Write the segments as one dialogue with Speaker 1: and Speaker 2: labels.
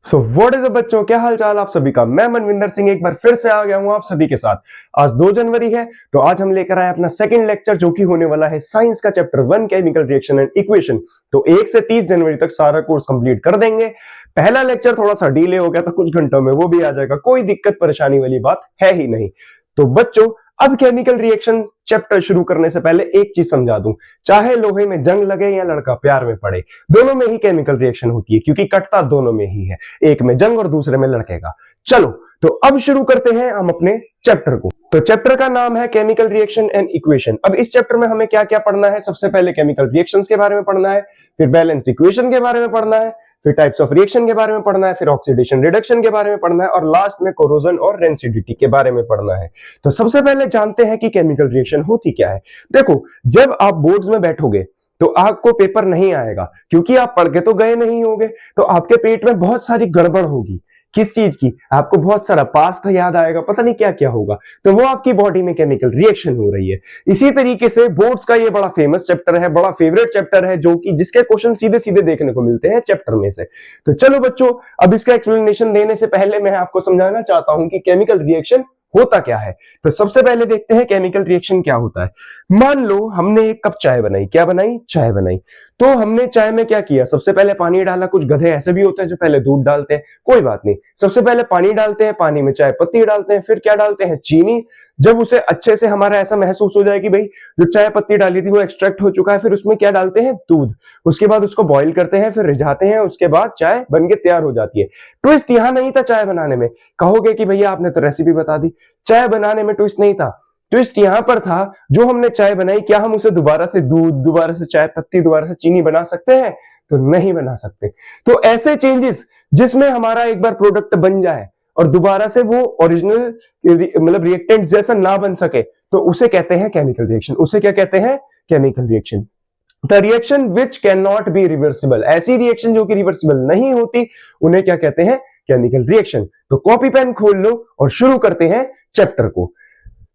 Speaker 1: So what is up बच्चों, क्या हाल चाल आप सभी का। मैं मनविंदर सिंह एक बार फिर से आ गया हूं आप सभी के साथ। आज 2 जनवरी है, तो आज हम लेकर आए अपना सेकंड लेक्चर, जो कि होने वाला है साइंस का chapter 1 chemical reaction and equation. तो 1 से 30 जनवरी तक सारा कोर्स कंप्लीट कर देंगे। पहला लेक्चर थोड़ा सा डिले हो गया था कुछ घंटों में, वो भी आ जाएगा, कोई दिक्कत परेशानी वाली बात है ही नहीं। तो बच्चों, अब केमिकल रिएक्शन चैप्टर शुरू करने से पहले एक चीज समझा दूं, चाहे लोहे में जंग लगे या लड़का प्यार में पड़े, दोनों में ही केमिकल रिएक्शन होती है, क्योंकि कटता दोनों में ही है, एक में जंग और दूसरे में लड़के का। चलो तो अब शुरू करते हैं हम अपने चैप्टर को। तो चैप्टर का नाम है केमिकल रिएक्शन एंड इक्वेशन। अब इस चैप्टर में हमें क्या क्या पढ़ना है, सबसे पहले केमिकल रिएक्शंस के बारे में पढ़ना है, फिर बैलेंस्ड इक्वेशन के बारे में पढ़ना है, फिर टाइप्स ऑफ रिएक्शन के बारे में पढ़ना है, फिर ऑक्सीडेशन रिडक्शन के बारे में पढ़ना है, और लास्ट में कोरोजन और रेंसिडिटी के बारे में पढ़ना है। तो सबसे पहले जानते हैं कि केमिकल रिएक्शन होती क्या है। देखो, जब आप बोर्ड्स में बैठोगे तो आपको पेपर नहीं आएगा, क्योंकि आप पढ़ के तो गए नहीं होगे, तो आपके पेट में बहुत सारी गड़बड़ होगी। किस चीज की? आपको बहुत सारा पास्ट याद आएगा, पता नहीं क्या क्या होगा, तो वो आपकी बॉडी में केमिकल रिएक्शन हो रही है। इसी तरीके से बोर्ड्स का ये बड़ा फेमस चैप्टर है, बड़ा फेवरेट चैप्टर है, जो कि जिसके क्वेश्चन सीधे सीधे देखने को मिलते हैं चैप्टर में से। तो चलो बच्चों, अब इसका एक्सप्लेनेशन देने से पहले मैं आपको समझाना चाहता हूं कि केमिकल रिएक्शन होता क्या है। तो सबसे पहले देखते हैं केमिकल रिएक्शन क्या होता है। मान लो हमने एक कप चाय बनाई, क्या बनाई? चाय बनाई। तो हमने चाय में क्या किया, सबसे पहले पानी डाला। कुछ गधे ऐसे भी होते हैं जो पहले दूध डालते हैं, कोई बात नहीं, सबसे पहले पानी डालते हैं, पानी में चाय पत्ती डालते हैं, फिर क्या डालते हैं? चीनी। जब उसे अच्छे से हमारा ऐसा महसूस हो जाए कि भाई जो चाय पत्ती डाली थी वो एक्सट्रैक्ट हो चुका है, फिर उसमें क्या डालते हैं? दूध। उसके बाद उसको बॉईल करते हैं, फिर रिझाते हैं, उसके बाद चाय बन के तैयार हो जाती है। ट्विस्ट यहां नहीं था चाय बनाने में। कहोगे कि भैया आपने तो रेसिपी बता दी, चाय बनाने में ट्विस्ट नहीं था। ट्विस्ट यहां पर था, जो हमने चाय बनाई, क्या हम उसे दोबारा से दूध, दोबारा से चाय पत्ती, दोबारा से चीनी बना सकते हैं? तो नहीं बना सकते। तो ऐसे चेंजेस जिसमें हमारा एक बार प्रोडक्ट बन जाए और दोबारा से वो ओरिजिनल मतलब रिएक्टेंट जैसा ना बन सके, तो उसे कहते हैं केमिकल रिएक्शन। उसे क्या कहते हैं? Chemical reaction. The reaction which can not be reversible, ऐसी रिएक्शन जो कि रिवर्सिबल नहीं होती, उन्हें क्या कहते हैं? Chemical reaction. तो कॉपी पेन खोल लो और शुरू करते हैं चैप्टर को।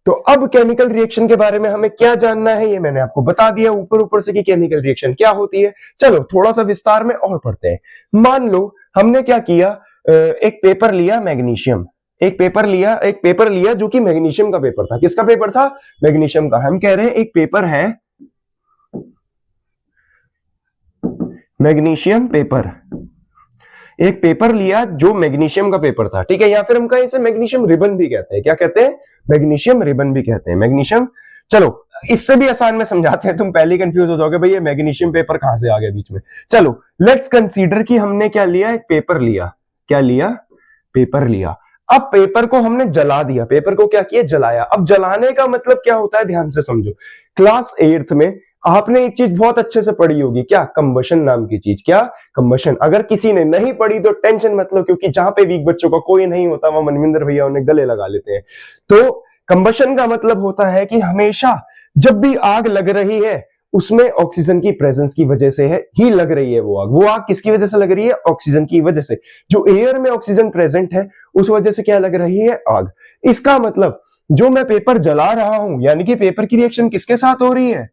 Speaker 1: तो अब केमिकल रिएक्शन के बारे में हमें क्या जानना है, ये मैंने आपको बता दिया ऊपर ऊपर से कि केमिकल रिएक्शन क्या होती है। चलो थोड़ा सा विस्तार में और पढ़ते हैं। मान लो हमने क्या किया, एक पेपर लिया मैग्नीशियम, एक पेपर लिया जो कि मैग्नीशियम का पेपर था। किसका पेपर था? मैग्नीशियम का। हम कह रहे हैं एक पेपर है मैग्नीशियम पेपर, एक पेपर लिया जो मैग्नीशियम का पेपर था, ठीक है, या फिर हम कहें इसे मैग्नीशियम रिबन भी कहते हैं। क्या कहते हैं? मैग्नीशियम रिबन भी कहते हैं, मैग्नीशियम। चलो इससे भी आसान में समझाते हैं, तुम पहले कंफ्यूज हो जाओगे भाई ये मैग्नीशियम पेपर कहां से आ गया बीच में। चलो लेट्स कंसीडर कि हमने क्या लिया, एक पेपर लिया। क्या लिया? पेपर लिया। अब पेपर को हमने जला दिया, पेपर को क्या किया? जलाया। अब जलाने का मतलब क्या होता है, ध्यान से समझो। क्लास 8th में आपने एक चीज बहुत अच्छे से पढ़ी होगी, क्या? कंबशन नाम की चीज। क्या? कंबशन। अगर किसी ने नहीं पढ़ी तो टेंशन मत लो, क्योंकि जहां पे वीक बच्चों का कोई नहीं होता वहां मनविंदर भैया उन्हें गले लगा लेते हैं। तो कंबशन का मतलब होता है कि हमेशा जब भी आग लग रही है उसमें ऑक्सीजन की प्रेजेंस की वजह से ही लग रही है वो आग। वो आग किसकी वजह से लग रही है? ऑक्सीजन की वजह से। जो एयर में ऑक्सीजन प्रेजेंट है उस वजह से क्या लग रही है? आग। इसका मतलब जो मैं पेपर जला रहा हूं, यानी कि पेपर की रिएक्शन किसके साथ हो रही है?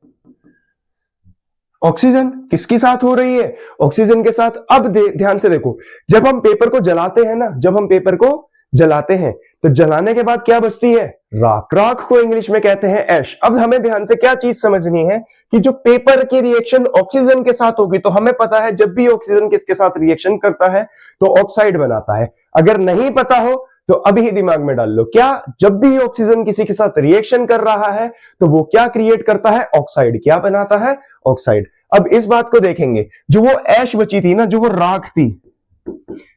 Speaker 1: ऑक्सीजन। किसके साथ हो रही है? ऑक्सीजन के साथ। अब ध्यान से देखो, जब हम पेपर को जलाते हैं ना, जब हम पेपर को जलाते हैं तो जलाने के बाद क्या बचती है? राख। राख को इंग्लिश में कहते हैं ऐश। अब हमें ध्यान से क्या चीज समझनी है कि जो पेपर की रिएक्शन ऑक्सीजन के साथ होगी, तो हमें पता है जब भी ऑक्सीजन किसके साथ रिएक्शन करता है तो ऑक्साइड बनाता है। अगर नहीं पता हो तो अभी ही दिमाग में डाल लो, क्या? जब भी ऑक्सीजन किसी के साथ रिएक्शन कर रहा है तो वो क्या क्रिएट करता है? ऑक्साइड। क्या बनाता है? ऑक्साइड। अब इस बात को देखेंगे, जो वो ऐश बची थी ना, जो वो राख थी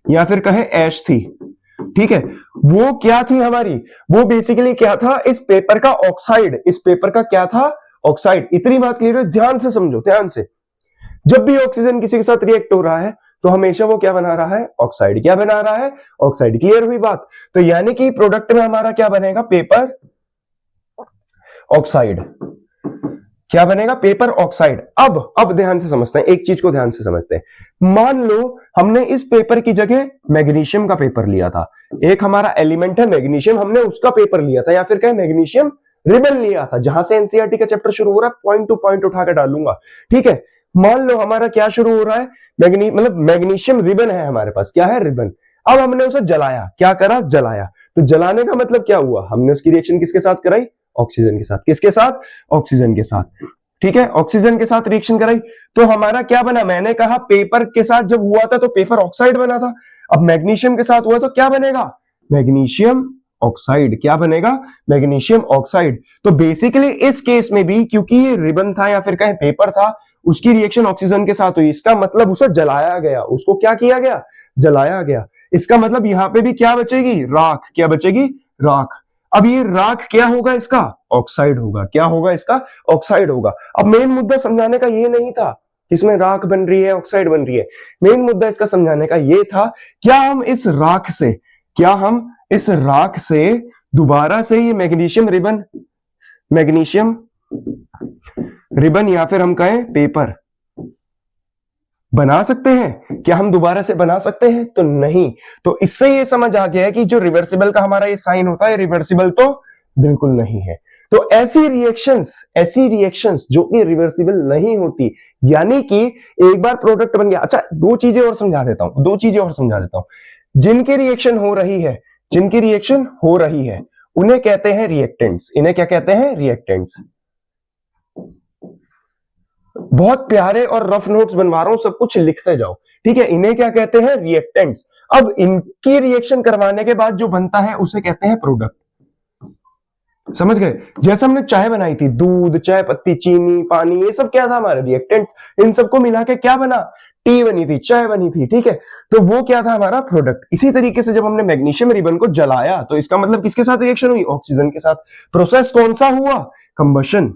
Speaker 1: या फिर कहें ऐश थी, ठीक है, वो क्या थी हमारी? वो बेसिकली क्या था? इस पेपर का ऑक्साइड। इस पेपर का क्या था? ऑक्साइड। इतनी बात क्लियर है? ध्यान से समझो, ध्यान से। जब भी ऑक्सीजन किसी के साथ रिएक्ट हो रहा है तो हमेशा वो क्या बना रहा है? ऑक्साइड। क्या बना रहा है? ऑक्साइड। क्लियर हुई बात? तो यानी कि प्रोडक्ट में हमारा क्या बनेगा? Paper oxide. क्या बनेगा? Paper oxide. अब ध्यान से समझते हैं, एक चीज को ध्यान से समझते हैं। मान लो हमने इस पेपर की जगह मैग्नीशियम का पेपर लिया था। एक हमारा एलिमेंट है मैग्नीशियम, हमने उसका पेपर लिया था, या फिर कहें मैग्नीशियम रिबन लिया था, जहां से एनसीईआरटी का चैप्टर शुरू हो रहा है, पॉइंट टू पॉइंट उठाकर डालूंगा, ठीक है। मान लो हमारा क्या शुरू हो रहा है, मतलब मैग्नीशियम रिबन है हमारे पास, क्या है, रिबन। अब हमने उसे जलाया, क्या करा, जलाया। तो जलाने का मतलब क्या हुआ, हमने उसकी रिएक्शन किसके साथ कराई, ऑक्सीजन के साथ। किसके साथ, ऑक्सीजन के साथ, ठीक है, ऑक्सीजन के साथ रिएक्शन कराई। तो हमारा क्या बना, मैंने कहा पेपर के साथ जब हुआ था तो पेपर ऑक्साइड बना था। अब मैग्नीशियम के साथ हुआ तो क्या बनेगा, मैग्नीशियम ऑक्साइड। क्या बनेगा, मैग्नीशियम ऑक्साइड। तो बेसिकली इस केस में भी क्योंकि ये रिबन था या फिर कहें पेपर था, उसकी रिएक्शन ऑक्सीजन के साथ हुई, इसका मतलब उसे जलाया गया, उसको क्या किया गया, जलाया गया। इसका मतलब यहां पे भी क्या बचेगी, राख। क्या बचेगी, राख। अब ये राख क्या होगा, इसका ऑक्साइड होगा। क्या होगा, इसका ऑक्साइड होगा। अब मेन मुद्दा समझाने का ये नहीं था इसमें राख बन रही है, ऑक्साइड बन रही है। मेन मुद्दा इसका समझाने का ये था, क्या हम इस राख से, क्या हम इस राख से दोबारा से ये मैग्नीशियम रिबन या फिर हम कहें पेपर बना सकते हैं, क्या हम दोबारा से बना सकते हैं, तो नहीं। तो इससे ये समझ आ गया है कि जो रिवर्सिबल का हमारा ये साइन होता है, रिवर्सिबल तो बिल्कुल नहीं है। तो ऐसी रिएक्शंस जो कि रिवर्सिबल नहीं होती, यानी कि एक बार प्रोडक्ट बन गया। अच्छा, दो चीजें और समझा देता हूं, जिनकी रिएक्शन हो रही है उन्हें कहते हैं रिएक्टेंट्स। इन्हें क्या कहते हैं, रिएक्टेंट्स। बहुत प्यारे और रफ नोट्स बनवा रहा हूं, सब कुछ लिखते जाओ, ठीक है। इन्हें क्या कहते हैं, रिएक्टेंट्स। अब इनकी रिएक्शन करवाने के बाद जो बनता है उसे कहते हैं प्रोडक्ट। समझ गए, जैसे हमने चाय बनाई थी, दूध, चाय पत्ती, चीनी, पानी, ये सब क्या था, हमारे रिएक्टेंट्स। इन सबको मिला के क्या बना, टी बनी थी, चाय बनी थी, ठीक है। तो वो क्या था, हमारा प्रोडक्ट। इसी तरीके से जब हमने मैग्नीशियम रिबन को जलाया तो इसका मतलब किसके साथ रिएक्शन हुई, ऑक्सीजन के साथ। प्रोसेस कौन सा हुआ, कंबशन।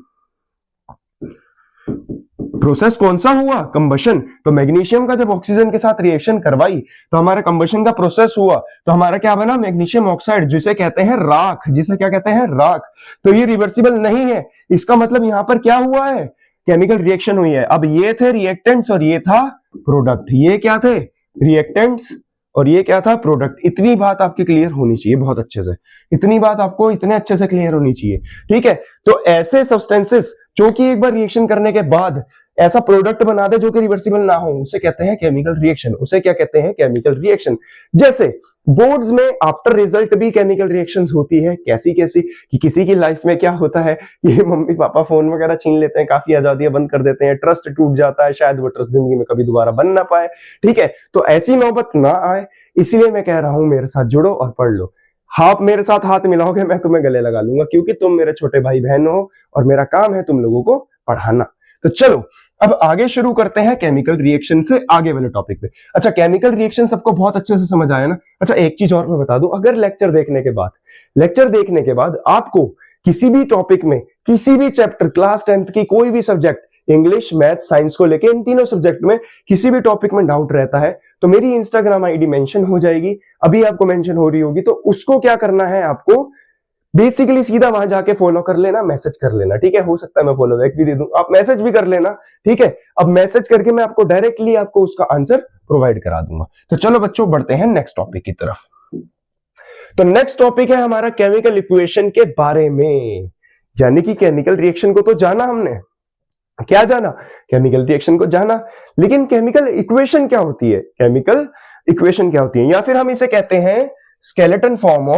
Speaker 1: प्रोसेस कौन सा हुआ, कंबशन। तो मैग्नीशियम का जब ऑक्सीजन के साथ रिएक्शन करवाई तो हमारा कंबशन का प्रोसेस हुआ, तो हमारा क्या बना, मैग्नीशियम ऑक्साइड, जिसे कहते हैं राख। जिसे क्या कहते हैं, राख। तो ये रिवर्सिबल नहीं है, इसका मतलब यहां पर क्या हुआ है, केमिकल रिएक्शन हुई है। अब ये थे रिएक्टेंट्स और ये था प्रोडक्ट। ये क्या थे, रिएक्टेंट्स और ये क्या था, प्रोडक्ट। इतनी बात आपकी क्लियर होनी चाहिए बहुत अच्छे से, इतनी बात आपको इतने अच्छे से क्लियर होनी चाहिए, ठीक है। तो ऐसे सब्सटेंसेस जो कि एक बार रिएक्शन करने के बाद ऐसा प्रोडक्ट बना दे जो कि रिवर्सिबल ना हो, उसे कहते हैं केमिकल रिएक्शन। उसे क्या कहते हैं, केमिकल रिएक्शन। जैसे बोर्ड्स में आफ्टर रिजल्ट भी केमिकल रिएक्शंस होती है। कैसी कैसी, कि किसी की लाइफ में क्या होता है, ये मम्मी पापा फोन वगैरह छीन लेते हैं, काफी आजादियां बंद कर देते हैं, ट्रस्ट टूट जाता है, शायद वो ट्रस्ट जिंदगी में कभी दोबारा बन ना पाए, ठीक है। तो ऐसी नौबत ना आए, इसलिए मैं कह रहा हूं मेरे साथ जुड़ो और पढ़ लो। आप मेरे साथ हाथ मिलाओगे, मैं तुम्हें गले लगा लूंगा, क्योंकि तुम मेरे छोटे भाई बहन हो और मेरा काम है तुम लोगों को पढ़ाना। तो चलो अब आगे शुरू करते हैं केमिकल रिएक्शन से आगे वाले टॉपिक पे। अच्छा, केमिकल रिएक्शन सबको बहुत अच्छे से समझ आया ना। अच्छा, एक चीज और मैं बता दूं, अगर लेक्चर देखने के बाद आपको किसी भी टॉपिक में, किसी भी चैप्टर, क्लास 10th की कोई भी सब्जेक्ट, इंग्लिश, मैथ, साइंस को लेके इन तीनों सब्जेक्ट में किसी भी टॉपिक में डाउट रहता है, तो मेरी इंस्टाग्राम आईडी मेंशन हो जाएगी, अभी आपको मेंशन हो रही होगी। तो उसको क्या करना है, आपको बेसिकली सीधा वहां जाके फॉलो कर लेना, मैसेज कर लेना, ठीक है। हो सकता है मैं फॉलो बैक भी दे दूं, आप मैसेज भी कर लेना, ठीक है। अब मैसेज करके मैं आपको डायरेक्टली आपको उसका आंसर प्रोवाइड करा दूंगा। तो चलो बच्चों, बढ़ते हैं नेक्स्ट टॉपिक की तरफ। तो नेक्स्ट टॉपिक है हमारा केमिकल इक्वेशन के बारे में, यानी कि केमिकल रिएक्शन को तो जाना हमने, क्या जाना, केमिकल रिएक्शन को जाना। लेकिन केमिकल इक्वेशन क्या होती है, केमिकल इक्वेशन क्या होती है, या फिर हम इसे कहते हैं skeleton form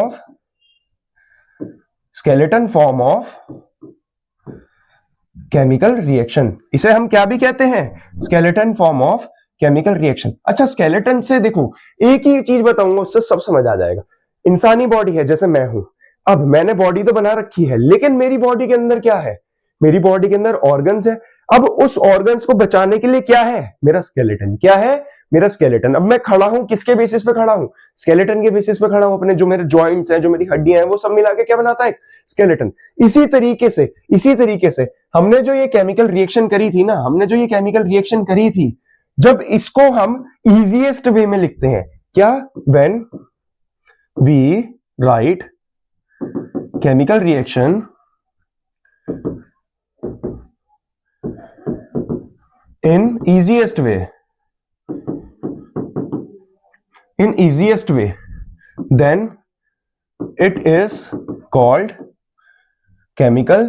Speaker 1: of chemical reaction. इसे हम क्या भी कहते हैं, skeleton form of chemical reaction. अच्छा, स्केलेटन से देखो, एक ही चीज बताऊंगा, उससे सब समझ आ जाएगा। इंसानी बॉडी है, जैसे मैं हूं, अब मैंने बॉडी तो बना रखी है, लेकिन मेरी बॉडी के अंदर क्या है, मेरी बॉडी के अंदर ऑर्गन्स है। अब उस ऑर्गन्स को बचाने के लिए क्या है, मेरा स्केलेटन। क्या है, मेरा स्केलेटन। अब मैं खड़ा हूं, किसके बेसिस पे खड़ा हूं, स्केलेटन के बेसिस पे खड़ा हूं। अपने जो मेरे जॉइंट्स हैं, जो मेरी हड्डियां हैं, वो सब मिला के क्या बनाता है, स्केलेटन। इसी तरीके से हमने जो ये केमिकल रिएक्शन करी थी, जब इसको हम इजीएस्ट वे में लिखते हैं, क्या, when we write chemical reaction in easiest way, then it is called chemical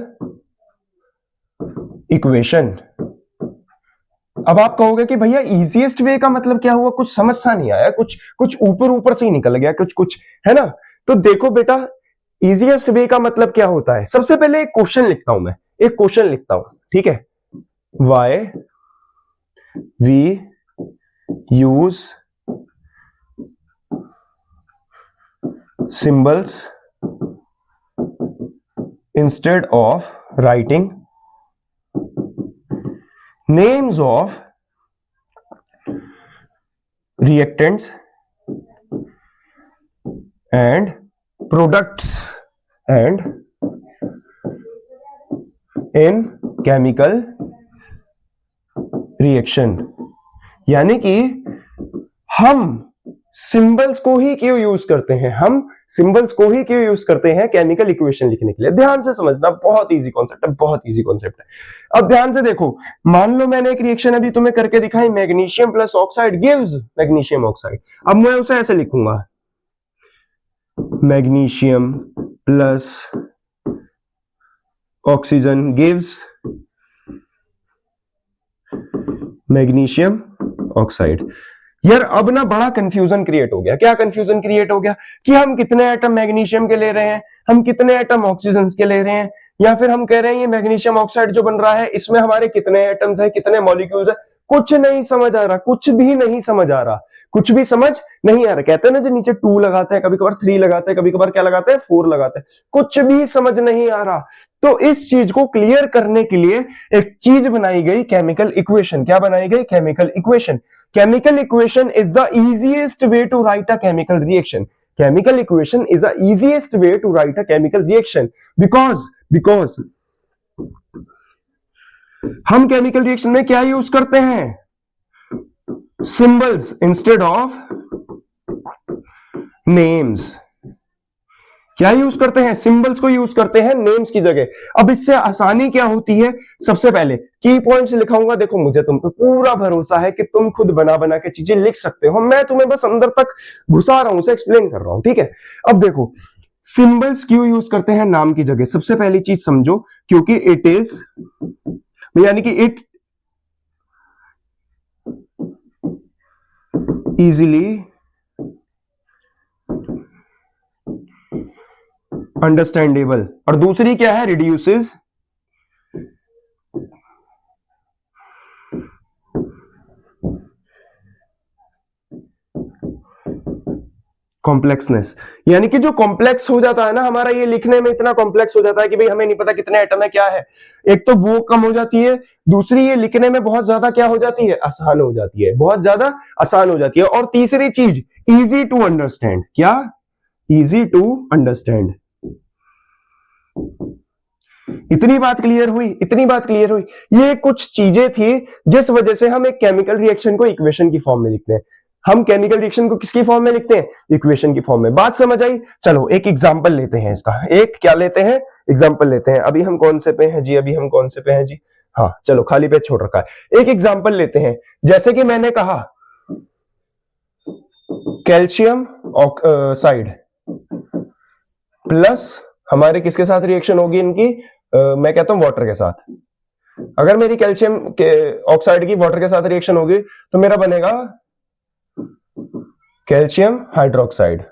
Speaker 1: equation. अब आप कहोगे कि भैया इजीएस्ट वे का मतलब क्या हुआ, कुछ समझ सा नहीं आया, कुछ ऊपर ऊपर से ही निकल गया, कुछ है ना। तो देखो बेटा, इजीएस्ट वे का मतलब क्या होता है। सबसे पहले एक क्वेश्चन लिखता हूं, मैं एक क्वेश्चन लिखता हूं, ठीक है। Why we use symbols instead of writing names of reactants and products and in chemical reaction। यानी कि हम सिंबल्स को ही क्यों यूज करते हैं, हम सिंबल्स को ही क्यों यूज करते हैं केमिकल इक्वेशन लिखने के लिए। ध्यान से समझना, बहुत इजी कॉन्सेप्ट है, बहुत इजी कॉन्सेप्ट है। अब ध्यान से देखो, मान लो मैंने एक रिएक्शन अभी तुम्हें करके दिखाई, magnesium plus oxide gives magnesium oxide. अब मैं उसे ऐसे लिखूंगा, magnesium plus oxygen gives magnesium oxide. यार अब ना बड़ा कंफ्यूजन क्रिएट हो गया। क्या कंफ्यूजन क्रिएट हो गया कि हम कितने एटम मैग्नीशियम के ले रहे हैं, हम कितने एटम ऑक्सीजन के ले रहे हैं, या फिर हम कह रहे हैं ये मैग्नीशियम ऑक्साइड जो बन रहा है इसमें हमारे कितने एटम्स है, कितने मॉलिक्यूल्स है। कुछ नहीं समझ आ रहा, कुछ भी नहीं समझ आ रहा, कुछ भी समझ नहीं आ रहा। कहते हैं ना जो नीचे 2 लगाते हैं, कभी कभार 3 लगाते हैं, कभी कभार क्या लगाते हैं 4 लगाते हैं, कुछ भी समझ नहीं आ रहा। तो इस चीज को क्लियर करने के लिए एक चीज बनाई गई, केमिकल इक्वेशन। क्या बनाई गई? Chemical equation. Chemical equation is the easiest way to write a chemical reaction. Chemical equation is the easiest way to write a chemical reaction because हम केमिकल रिएक्शन में क्या यूज करते हैं? Symbols instead of names. क्या use करते हैं? Symbols को use करते हैं नेम्स की जगह। अब इससे आसानी क्या होती है? सबसे पहले की पॉइंट्स लिखाऊंगा। देखो मुझे तुम पे पूरा भरोसा है कि तुम खुद बना बना के चीजें लिख सकते हो, मैं तुम्हें बस अंदर तक घुसा रहा हूं, उसे एक्सप्लेन कर रहा हूं, ठीक है। अब देखो सिंबल्स क्यों यूज करते हैं नाम की जगह। सबसे पहली चीज समझो, क्योंकि इट इज, यानी कि इट इजीली अंडरस्टैंडेबल। और दूसरी क्या है? रिड्यूसेस कॉम्प्लेक्सनेस। यानी कि जो कॉम्प्लेक्स हो जाता है ना हमारा, ये लिखने में इतना कॉम्प्लेक्स हो जाता है कि भाई हमें नहीं पता कितने एटम है, क्या है। एक तो वो कम हो जाती है, दूसरी ये लिखने में बहुत ज्यादा क्या हो जाती है? आसान हो जाती है, बहुत ज्यादा आसान हो जाती है। और तीसरी चीज इजी टू अंडरस्टैंड। क्या? Easy to understand. इतनी बात क्लियर हुई, इतनी बात क्लियर हुई। ये कुछ चीजें थी जिस वजह से हम एक केमिकल रिएक्शन को इक्वेशन की फॉर्म में लिखते हैं। हम केमिकल रिएक्शन को किसकी फॉर्म में लिखते हैं? इक्वेशन की फॉर्म में। बात समझ आई? चलो एक एग्जांपल लेते हैं इसका। एक क्या लेते हैं? एग्जांपल लेते हैं। अभी हम कौन से पे हैं जी? अभी हम कौन से पे हैं जी? हाँ चलो, खाली पेज छोड़ रखा है। एक एग्जांपल लेते हैं। जैसे कि मैंने कहा कैल्शियम ऑक्साइड प्लस हमारे किसके साथ रिएक्शन होगी इनकी? मैं कहता हूं वाटर के साथ। अगर मेरी कैल्शियम ऑक्साइड की वाटर के साथ रिएक्शन होगी तो मेरा बनेगा कैल्शियम हाइड्रोक्साइड।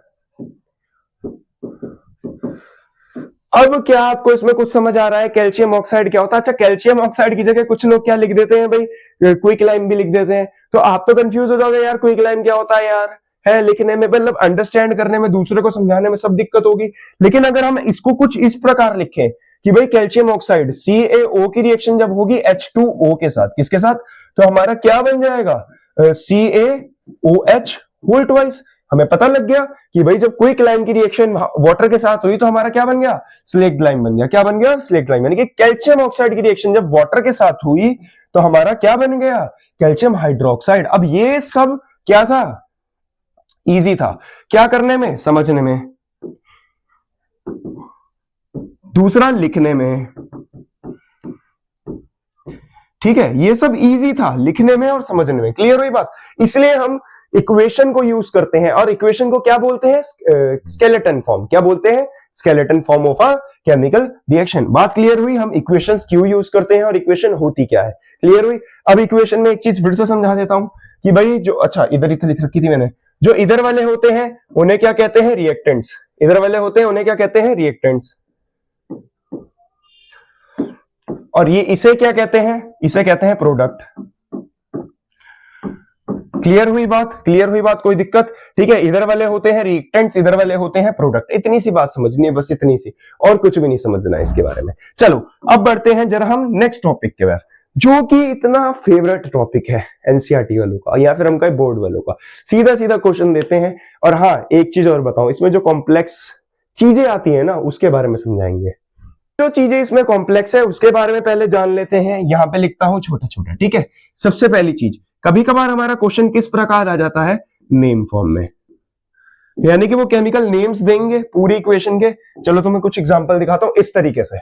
Speaker 1: अब क्या आपको इसमें कुछ समझ आ रहा है कैल्शियम ऑक्साइड क्या होता है? अच्छा, कैल्शियम ऑक्साइड की जगह कुछ लोग क्या लिख देते हैं भाई? क्विकलाइम भी लिख देते हैं। तो आप तो कंफ्यूज हो जाओगे, यार क्विकलाइम क्या होता है यार, है लिखने में, मतलब अंडरस्टैंड करने में, दूसरे को समझाने में सब दिक्कत होगी। लेकिन अगर हम इसको कुछ इस प्रकार लिखें कि भाई कैल्शियम ऑक्साइड CaO की रिएक्शन जब होगी H2O के साथ, किसके साथ? तो हमारा क्या बन जाएगा? CaOH whole twice. हमें पता लग गया कि भाई जब क्विकलाइम की रिएक्शन वाटर के साथ हुई तो हमारा क्या बन गया? स्लेक्ट लाइम बन गया। क्या बन गया? Slaked lime. यानी कि कैल्शियम ऑक्साइड की रिएक्शन जब वाटर के साथ हुई तो हमारा क्या बन गया? Calcium hydroxide. अब ये सब क्या था? इजी था। क्या करने में? समझने में। दूसरा लिखने में। ठीक है, ये सब इजी था लिखने में और समझने में। क्लियर हुई बात? इसलिए हम इक्वेशन को यूज करते हैं। और इक्वेशन को क्या बोलते हैं? Skeleton form. क्या बोलते हैं? Skeleton form of a chemical reaction. बात क्लियर हुई? हम इक्वेशंस क्यों यूज करते हैं और इक्वेशन होती क्या है, क्लियर हुई? अब इक्वेशन में एक चीज फिर से समझा देता हूं कि भाई जो, अच्छा इधर लिख रखी थी मैंने, जो इधर वाले होते हैं उन्हें क्या कहते हैं, रिएक्टेंट्स। इधर वाले होते हैं उन्हें क्या कहते हैं, रिएक्टेंट्स। और ये इसे क्या कहते हैं, इसे कहते हैं प्रोडक्ट। क्लियर हुई बात? क्लियर हुई बात? कोई दिक्कत? ठीक है, इधर वाले होते हैं रिएक्टेंट्स, इधर वाले होते हैं प्रोडक्ट। इतनी सी बात समझनी है, बस इतनी सी, और कुछ भी नहीं समझना है इसके बारे में। चलो अब बढ़ते हैं जरा हम नेक्स्ट टॉपिक के बारे, जो कि इतना फेवरेट टॉपिक है एनसीईआरटी वालों का, या फिर हम कहें बोर्ड वालों का। सीधा सीधा क्वेश्चन देते हैं। और हाँ, एक चीज और बताऊं, इसमें जो कॉम्प्लेक्स चीजें आती है ना, उसके बारे में समझाएंगे। जो चीजें इसमें कॉम्प्लेक्स है उसके बारे में पहले जान लेते हैं। यहां पे लिखता हूं छोटा छोटा, ठीक है। सबसे पहली चीज, कभी कभार हमारा क्वेश्चन किस प्रकार आ जाता है, नेम फॉर्म में, यानी कि वो केमिकल नेम्स देंगे पूरी इक्वेशन के। चलो तुम्हें कुछ एग्जांपल दिखाता हूं इस तरीके से,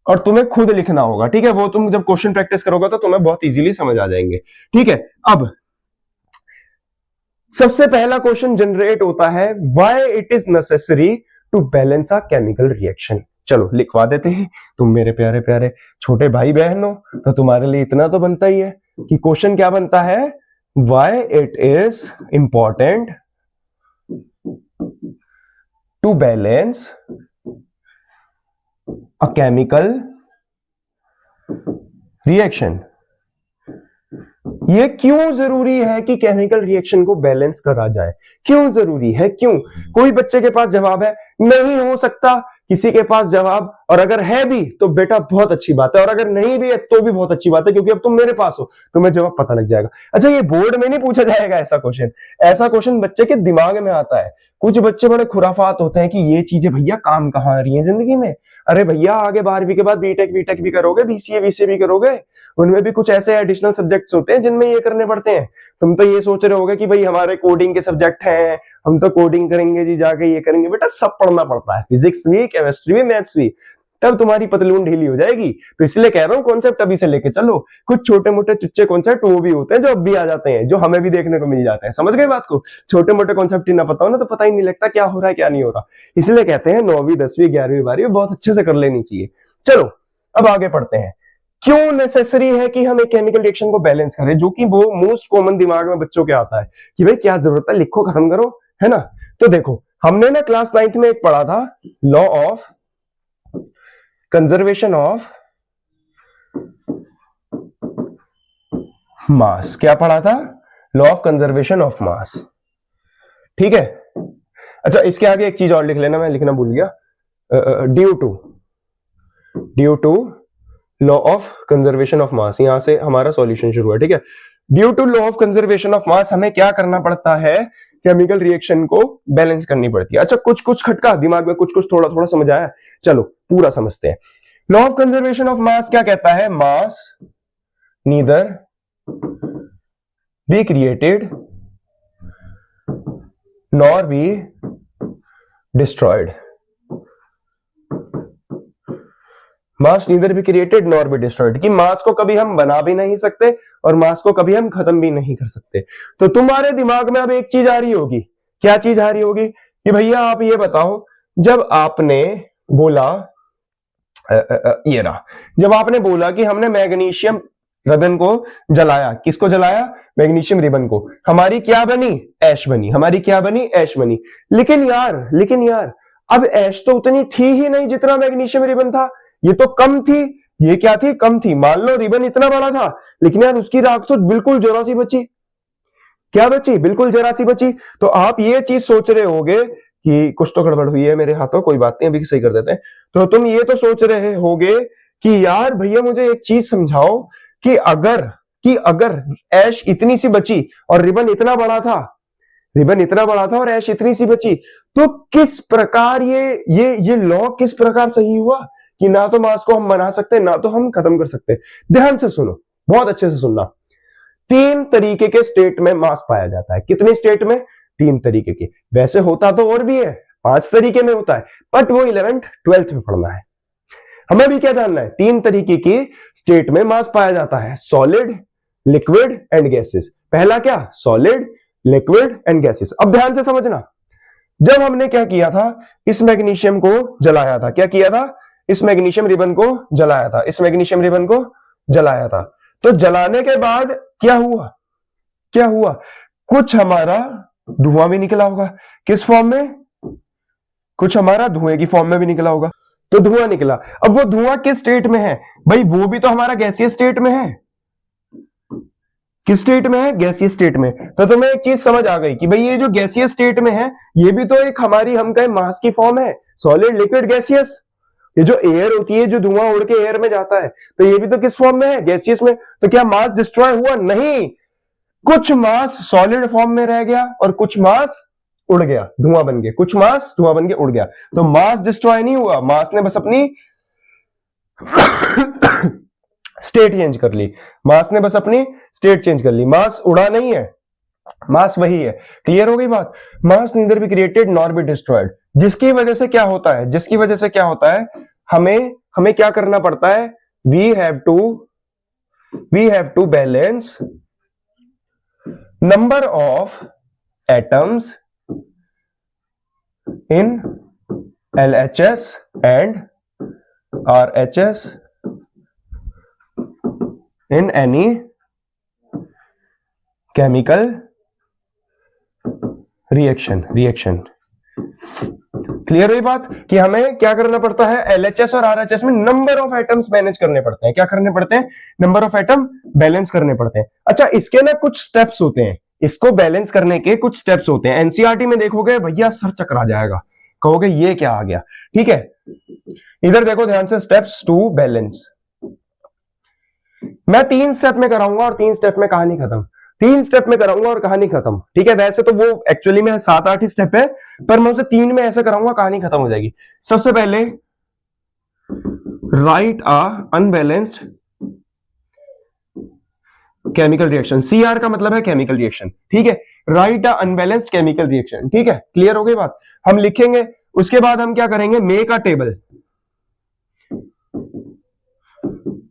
Speaker 1: और तुम्हें खुद लिखना होगा, ठीक है। वो तुम जब क्वेश्चन प्रैक्टिस करोगे तो तुम्हें बहुत इजीली समझ आ जाएंगे, ठीक है। अब सबसे पहला क्वेश्चन जनरेट होता है, why it is necessary to balance a chemical reaction. चलो लिखवा देते हैं। तुम मेरे प्यारे प्यारे छोटे भाई बहन हो, तो तुम्हारे लिए इतना तो बनता ही है कि क्वेश्चन क्या बनता है, why it is important to balance a chemical reaction. ये क्यों जरूरी है कि केमिकल रिएक्शन को बैलेंस करा जाए, क्यों जरूरी है, क्यों? कोई बच्चे के पास जवाब है, नहीं हो सकता किसी के पास जवाब, और अगर है भी तो बेटा बहुत अच्छी बात है, और अगर नहीं भी है तो भी बहुत अच्छी बात है, क्योंकि अब तुम मेरे पास हो, तुम्हें जवाब पता लग जाएगा। अच्छा, ये बोर्ड में नहीं पूछा जाएगा ऐसा क्वेश्चन, ऐसा क्वेश्चन बच्चे के दिमाग में आता है। कुछ बच्चे बड़े खुराफात होते हैं कि ये चीजें भैया काम कहाँ आ रही है जिंदगी में। अरे भैया, आगे 12वीं के बाद बीटेक भी करोगे, बीसीए भी करोगे, उनमें भी कुछ ऐसे एडिशनल सब्जेक्ट्स होते हैं जिनमें ये करने पड़ते हैं। तुम तो ये सोच रहे होगे कि भाई हमारे कोडिंग के सब्जेक्ट हैं, हम तो कोडिंग करेंगे जी, जाके ये करेंगे। बेटा सब पढ़ना पड़ता है, फिजिक्स भी, केमिस्ट्री भी, मैथ्स भी, तब तुम्हारी पतलून ढीली हो जाएगी। तो इसलिए कह रहा हूं कॉन्सेप्ट अभी से लेके चलो। कुछ छोटे मोटे चुच्चे कॉन्सेप्ट वो भी होते हैं जो अब भी आ जाते हैं, जो हमें भी देखने को मिल जाते हैं। समझ गए बात को? छोटे मोटे कॉन्सेप्ट ही ना पता हो ना तो पता ही नहीं लगता क्या हो रहा है क्या नहीं हो रहा। इसलिए कहते हैं 9वीं 10वीं 11वीं 12वीं बहुत अच्छे से कर लेनी चाहिए। चलो अब आगे पढ़ते हैं। क्यों नेसेसरी है कि हम एक केमिकल रिएक्शन को बैलेंस करें, जो कि वो मोस्ट कॉमन दिमाग में बच्चों के आता है कि भाई क्या जरूरत है, लिखो खत्म करो, है ना। तो देखो, हमने ना क्लास 9th में एक पढ़ा था, law of conservation of mass. क्या पढ़ा था? लॉ ऑफ कंजर्वेशन ऑफ मास, ठीक है। अच्छा, इसके आगे एक चीज और लिख लेना, मैं लिखना भूल गया, due to law of conservation of mass. यहां से हमारा सॉल्यूशन शुरू है, ठीक है। Due to law of conservation of mass हमें क्या करना पड़ता है, केमिकल रिएक्शन को बैलेंस करनी पड़ती है। अच्छा, कुछ कुछ खटका दिमाग में, कुछ कुछ थोड़ा थोड़ा समझ आया? चलो पूरा समझते हैं। Law of conservation of mass क्या कहता है? Mass neither be created nor be destroyed. Mass neither be created nor be destroyed, कि मास को कभी हम बना भी नहीं सकते और मास को कभी हम खत्म भी नहीं कर सकते। तो तुम्हारे दिमाग में अब एक चीज आ रही होगी, क्या चीज आ रही होगी कि भैया आप ये बताओ, जब आपने बोला ये रहा, जब आपने बोला कि हमने मैग्नीशियम रिबन को जलाया, किसको जलाया? मैग्नीशियम रिबन को, हमारी क्या बनी? ऐश बनी। हमारी क्या बनी? ऐश बनी। लेकिन यार अब ऐश तो उतनी थी ही नहीं जितना मैग्नीशियम रिबन था, ये तो कम थी। ये क्या थी? कम थी। मान लो रिबन इतना बड़ा था, लेकिन यार उसकी राख तो बिल्कुल जरा सी बची। क्या बची? बिल्कुल जरा सी बची। तो आप ये चीज सोच रहे होगे कि कुछ तो गड़बड़ हुई है मेरे हाथों, कोई बात नहीं अभी सही कर देते हैं। तो तुम ये तो सोच रहे होगे कि यार भैया मुझे एक चीज समझाओ कि अगर ऐश इतनी सी बची और रिबन इतना बड़ा था और ऐश इतनी सी बची, तो किस प्रकार ये लॉ किस प्रकार सही हुआ कि ना तो मास को हम बना सकते ना तो हम खत्म कर सकते। ध्यान से सुनो, बहुत अच्छे से सुनना। 3 तरीके के स्टेट में मास पाया जाता है। कितने स्टेट में? 3 तरीके के। वैसे होता तो और भी है, 5 तरीके में होता है, बट वो 11th 12th में पढ़ना है। हमें भी क्या जानना है? 3 तरीके की स्टेट में मास पाया जाता है, सॉलिड, लिक्विड एंड गैसेस। पहला क्या? Solid, liquid and gases. अब ध्यान से समझना, जब हमने क्या किया था, इस मैग्नीशियम को जलाया था, क्या किया था, इस मैग्नीशियम रिबन को जलाया था, इस मैग्नीशियम रिबन को जलाया था। तो जलाने के बाद क्या हुआ, क्या हुआ, कुछ हमारा धुआं भी निकला होगा, किस फॉर्म में, कुछ हमारा धुएं की फॉर्म में भी निकला होगा। तो धुआं निकला, अब वो धुआं किस स्टेट में है भाई, वो भी तो हमारा गैसीय स्टेट में है। किस स्टेट में है, गैसीय स्टेट में। तो तुम्हें एक चीज समझ आ गई कि भाई ये जो गैसीय स्टेट में है, ये भी तो एक हमारी, हम कहें मास की फॉर्म है, सॉलिड लिक्विड गैसियस। ये जो एयर होती है, जो धुआं उड़ के एयर में जाता है, तो ये भी तो किस फॉर्म में है, गैसियस में। तो क्या मास डिस्ट्रॉय हुआ, नहीं, कुछ मास सॉलिड फॉर्म में रह गया और कुछ मास उड़ गया, धुआं बन गया, कुछ मास धुआं बन के उड़ गया। तो मास डिस्ट्रॉय नहीं हुआ, मास ने बस अपनी स्टेट चेंज कर ली, मास ने बस अपनी स्टेट चेंज कर ली, मास उड़ा नहीं है, मास वही है। क्लियर हो गई बात। Mass neither be created nor be destroyed. जिसकी वजह से क्या होता है, जिसकी वजह से क्या होता है, हमें क्या करना पड़ता है, we have to balance number of atoms in LHS and RHS in any chemical reaction। Clear हुई बात कि हमें क्या करना पड़ता है, LHS और RHS में नंबर ऑफ एटम्स मैनेज करने पड़ते हैं। क्या करने पड़ते हैं, नंबर ऑफ एटम बैलेंस करने पड़ते हैं। अच्छा, इसके ना कुछ स्टेप्स होते हैं, इसको बैलेंस करने के कुछ स्टेप्स होते हैं। एनसीईआरटी में देखोगे भैया सर चकरा जाएगा, कहोगे ये क्या आ गया। ठीक है, इधर देखो ध्यान से, स्टेप्स टू बैलेंस। मैं 3 स्टेप में कराऊंगा और 3 स्टेप में कहानी खत्म, 3 स्टेप में कराऊंगा और कहानी खत्म। ठीक है, वैसे तो वो एक्चुअली में 7-8 ही स्टेप है, पर मैं उसे 3 में ऐसे कराऊंगा, कहानी खत्म हो जाएगी। सबसे पहले राइट अ अनबैलेंस्ड केमिकल रिएक्शन। CR का मतलब है केमिकल रिएक्शन। ठीक है, राइट अ अनबैलेंस्ड केमिकल रिएक्शन। ठीक है, क्लियर हो गई बात। हम लिखेंगे, उसके बाद हम क्या करेंगे, मेक अ टेबल।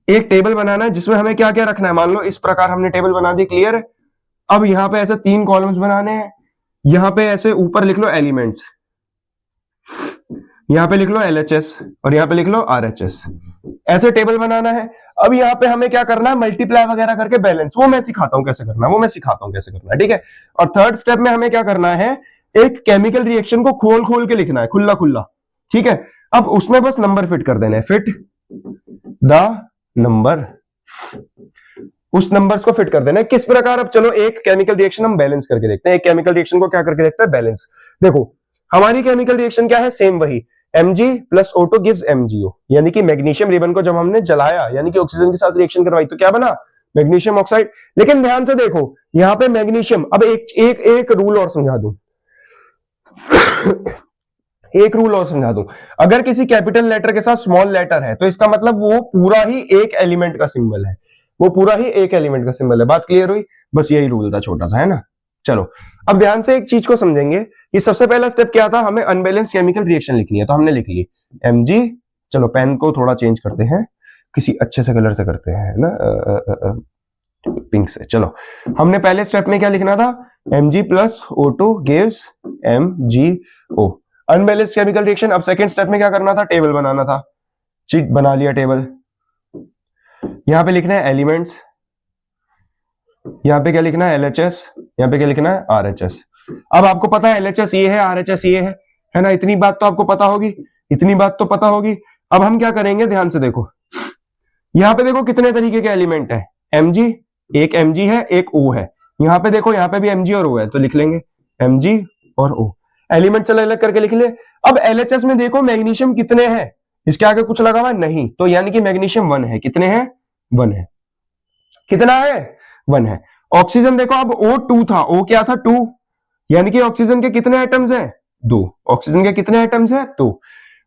Speaker 1: एक टेबल बनाना है जिसमें हमें क्या क्या रखना है। मान लो इस प्रकार हमने टेबल बना दी, क्लियर है। अब यहां पे ऐसे 3 कॉलम्स बनाने हैं, यहां पे ऐसे ऊपर लिख लो एलिमेंट्स, यहां पे लिख लो LHS और यहां पे लिख लो RHS। ऐसे टेबल बनाना है। अब यहाँ पे हमें क्या करना है, मल्टीप्लाई वगैरह करके बैलेंस, वो मैं सिखाता हूं कैसे करना है, ठीक है। और थर्ड स्टेप में हमें क्या करना है, एक केमिकल रिएक्शन को खोल खोल के लिखना है, खुला खुला। ठीक है, अब उसमें बस नंबर फिट कर देना है, फिट द नंबर, उस नंबर्स को फिट कर देना है। किस प्रकार, अब चलो एक केमिकल रिएक्शन हम बैलेंस करके देखते हैं। एक केमिकल रिएक्शन को क्या करके देखते हैं, बैलेंस। देखो हमारी केमिकल रिएक्शन क्या है, सेम वही, Mg plus O2 gives MgO, यानी कि मैग्नीशियम रिबन को जब हमने जलाया, यानी कि ऑक्सीजन के साथ रिएक्शन करवाई, तो क्या बना, मैग्नीशियम ऑक्साइड। लेकिन ध्यान से देखो यहां पे मैग्नीशियम, अब एक रूल और समझा दूं एक रूल और समझा दूं, अगर किसी कैपिटल लेटर के साथ स्मॉल लेटर है तो इसका मतलब वो पूरा ही एक एलिमेंट का सिंबल है, वो पूरा ही एक एलिमेंट का सिंबल है। बात क्लियर हुई, बस यही रूल था छोटा सा, है ना। चलो अब ध्यान से एक चीज को समझेंगे कि सबसे पहला स्टेप क्या था, हमें अनबैलेंस केमिकल रिएक्शन लिखनी है, तो हमने लिख ली Mg। चलो पेन को थोड़ा चेंज करते हैं, किसी अच्छे से कलर से करते हैं ना, पिंक से। चलो हमने पहले स्टेप में क्या लिखना था, Mg plus O2 gives MgO, unbalance chemical reaction. अब सेकंड स्टेप में क्या करना था, टेबल बनाना था। चीट बना लिया टेबल, यहां पे लिखना है एलिमेंट्स, यहां पे क्या लिखना है LHS, यहां पे क्या लिखना है RHS। अब आपको पता है LHS ये है, RHS ये है ना, इतनी बात तो आपको पता होगी, इतनी बात तो पता होगी। अब हम क्या करेंगे, ध्यान से देखो, यहां पे देखो कितने तरीके के एलिमेंट है, Mg, एक Mg है, एक O है। यहां पे देखो, यहां पे भी Mg और O है, तो लिख लेंगे Mg और O, एलिमेंट अलग अलग करके लिख ले। अब LHS में देखो मैग्नीशियम कितने हैं, इसके आगे कुछ लगा हुआ नहीं, तो यानी कि मैग्नीशियम 1 है। कितने हैं, 1 है। कितना है, 1 है। ऑक्सीजन देखो, अब O2 था, O क्या था, 2, यानी कि ऑक्सीजन के कितने एटम्स हैं, 2, ऑक्सीजन के कितने एटम्स हैं, 2।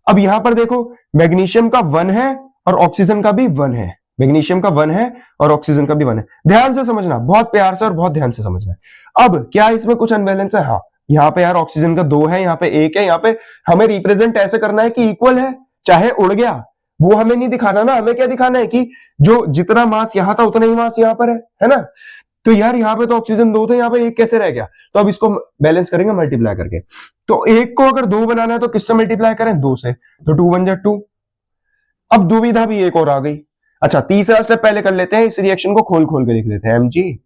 Speaker 1: अब यहां पर देखो मैग्नीशियम का 1 है और ऑक्सीजन का भी 1 है, मैग्नीशियम का 1 है और ऑक्सीजन का भी 1 है। ध्यान से समझना, बहुत प्यार से और बहुत ध्यान से समझना है। अब क्या इसमें कुछ अनबैलेंस है, हाँ, यहाँ पे यार ऑक्सीजन का 2 है, यहाँ पे 1 है, यहाँ पे हमें रिप्रेजेंट ऐसे करना है कि इक्वल है, चाहे उड़ गया वो हमें नहीं दिखाना ना, हमें क्या दिखाना है कि जो जितना मास यहां था उतना ही मास यहां पर है ना। तो यार यहाँ पे तो ऑक्सीजन 2 थे, यहाँ पे 1 कैसे रह गया? तो अब इसको बैलेंस करेंगे मल्टीप्लाई करके। तो 1 को अगर 2 बनाना है तो किससे मल्टीप्लाई करें? 2 से। तो 2 1 जा 2। अब दुविधा भी एक और आ गई। अच्छा, तीसरा स्टेप पहले कर लेते हैं, इस रिएक्शन को खोल खोल के लिख लेते हैं। Mg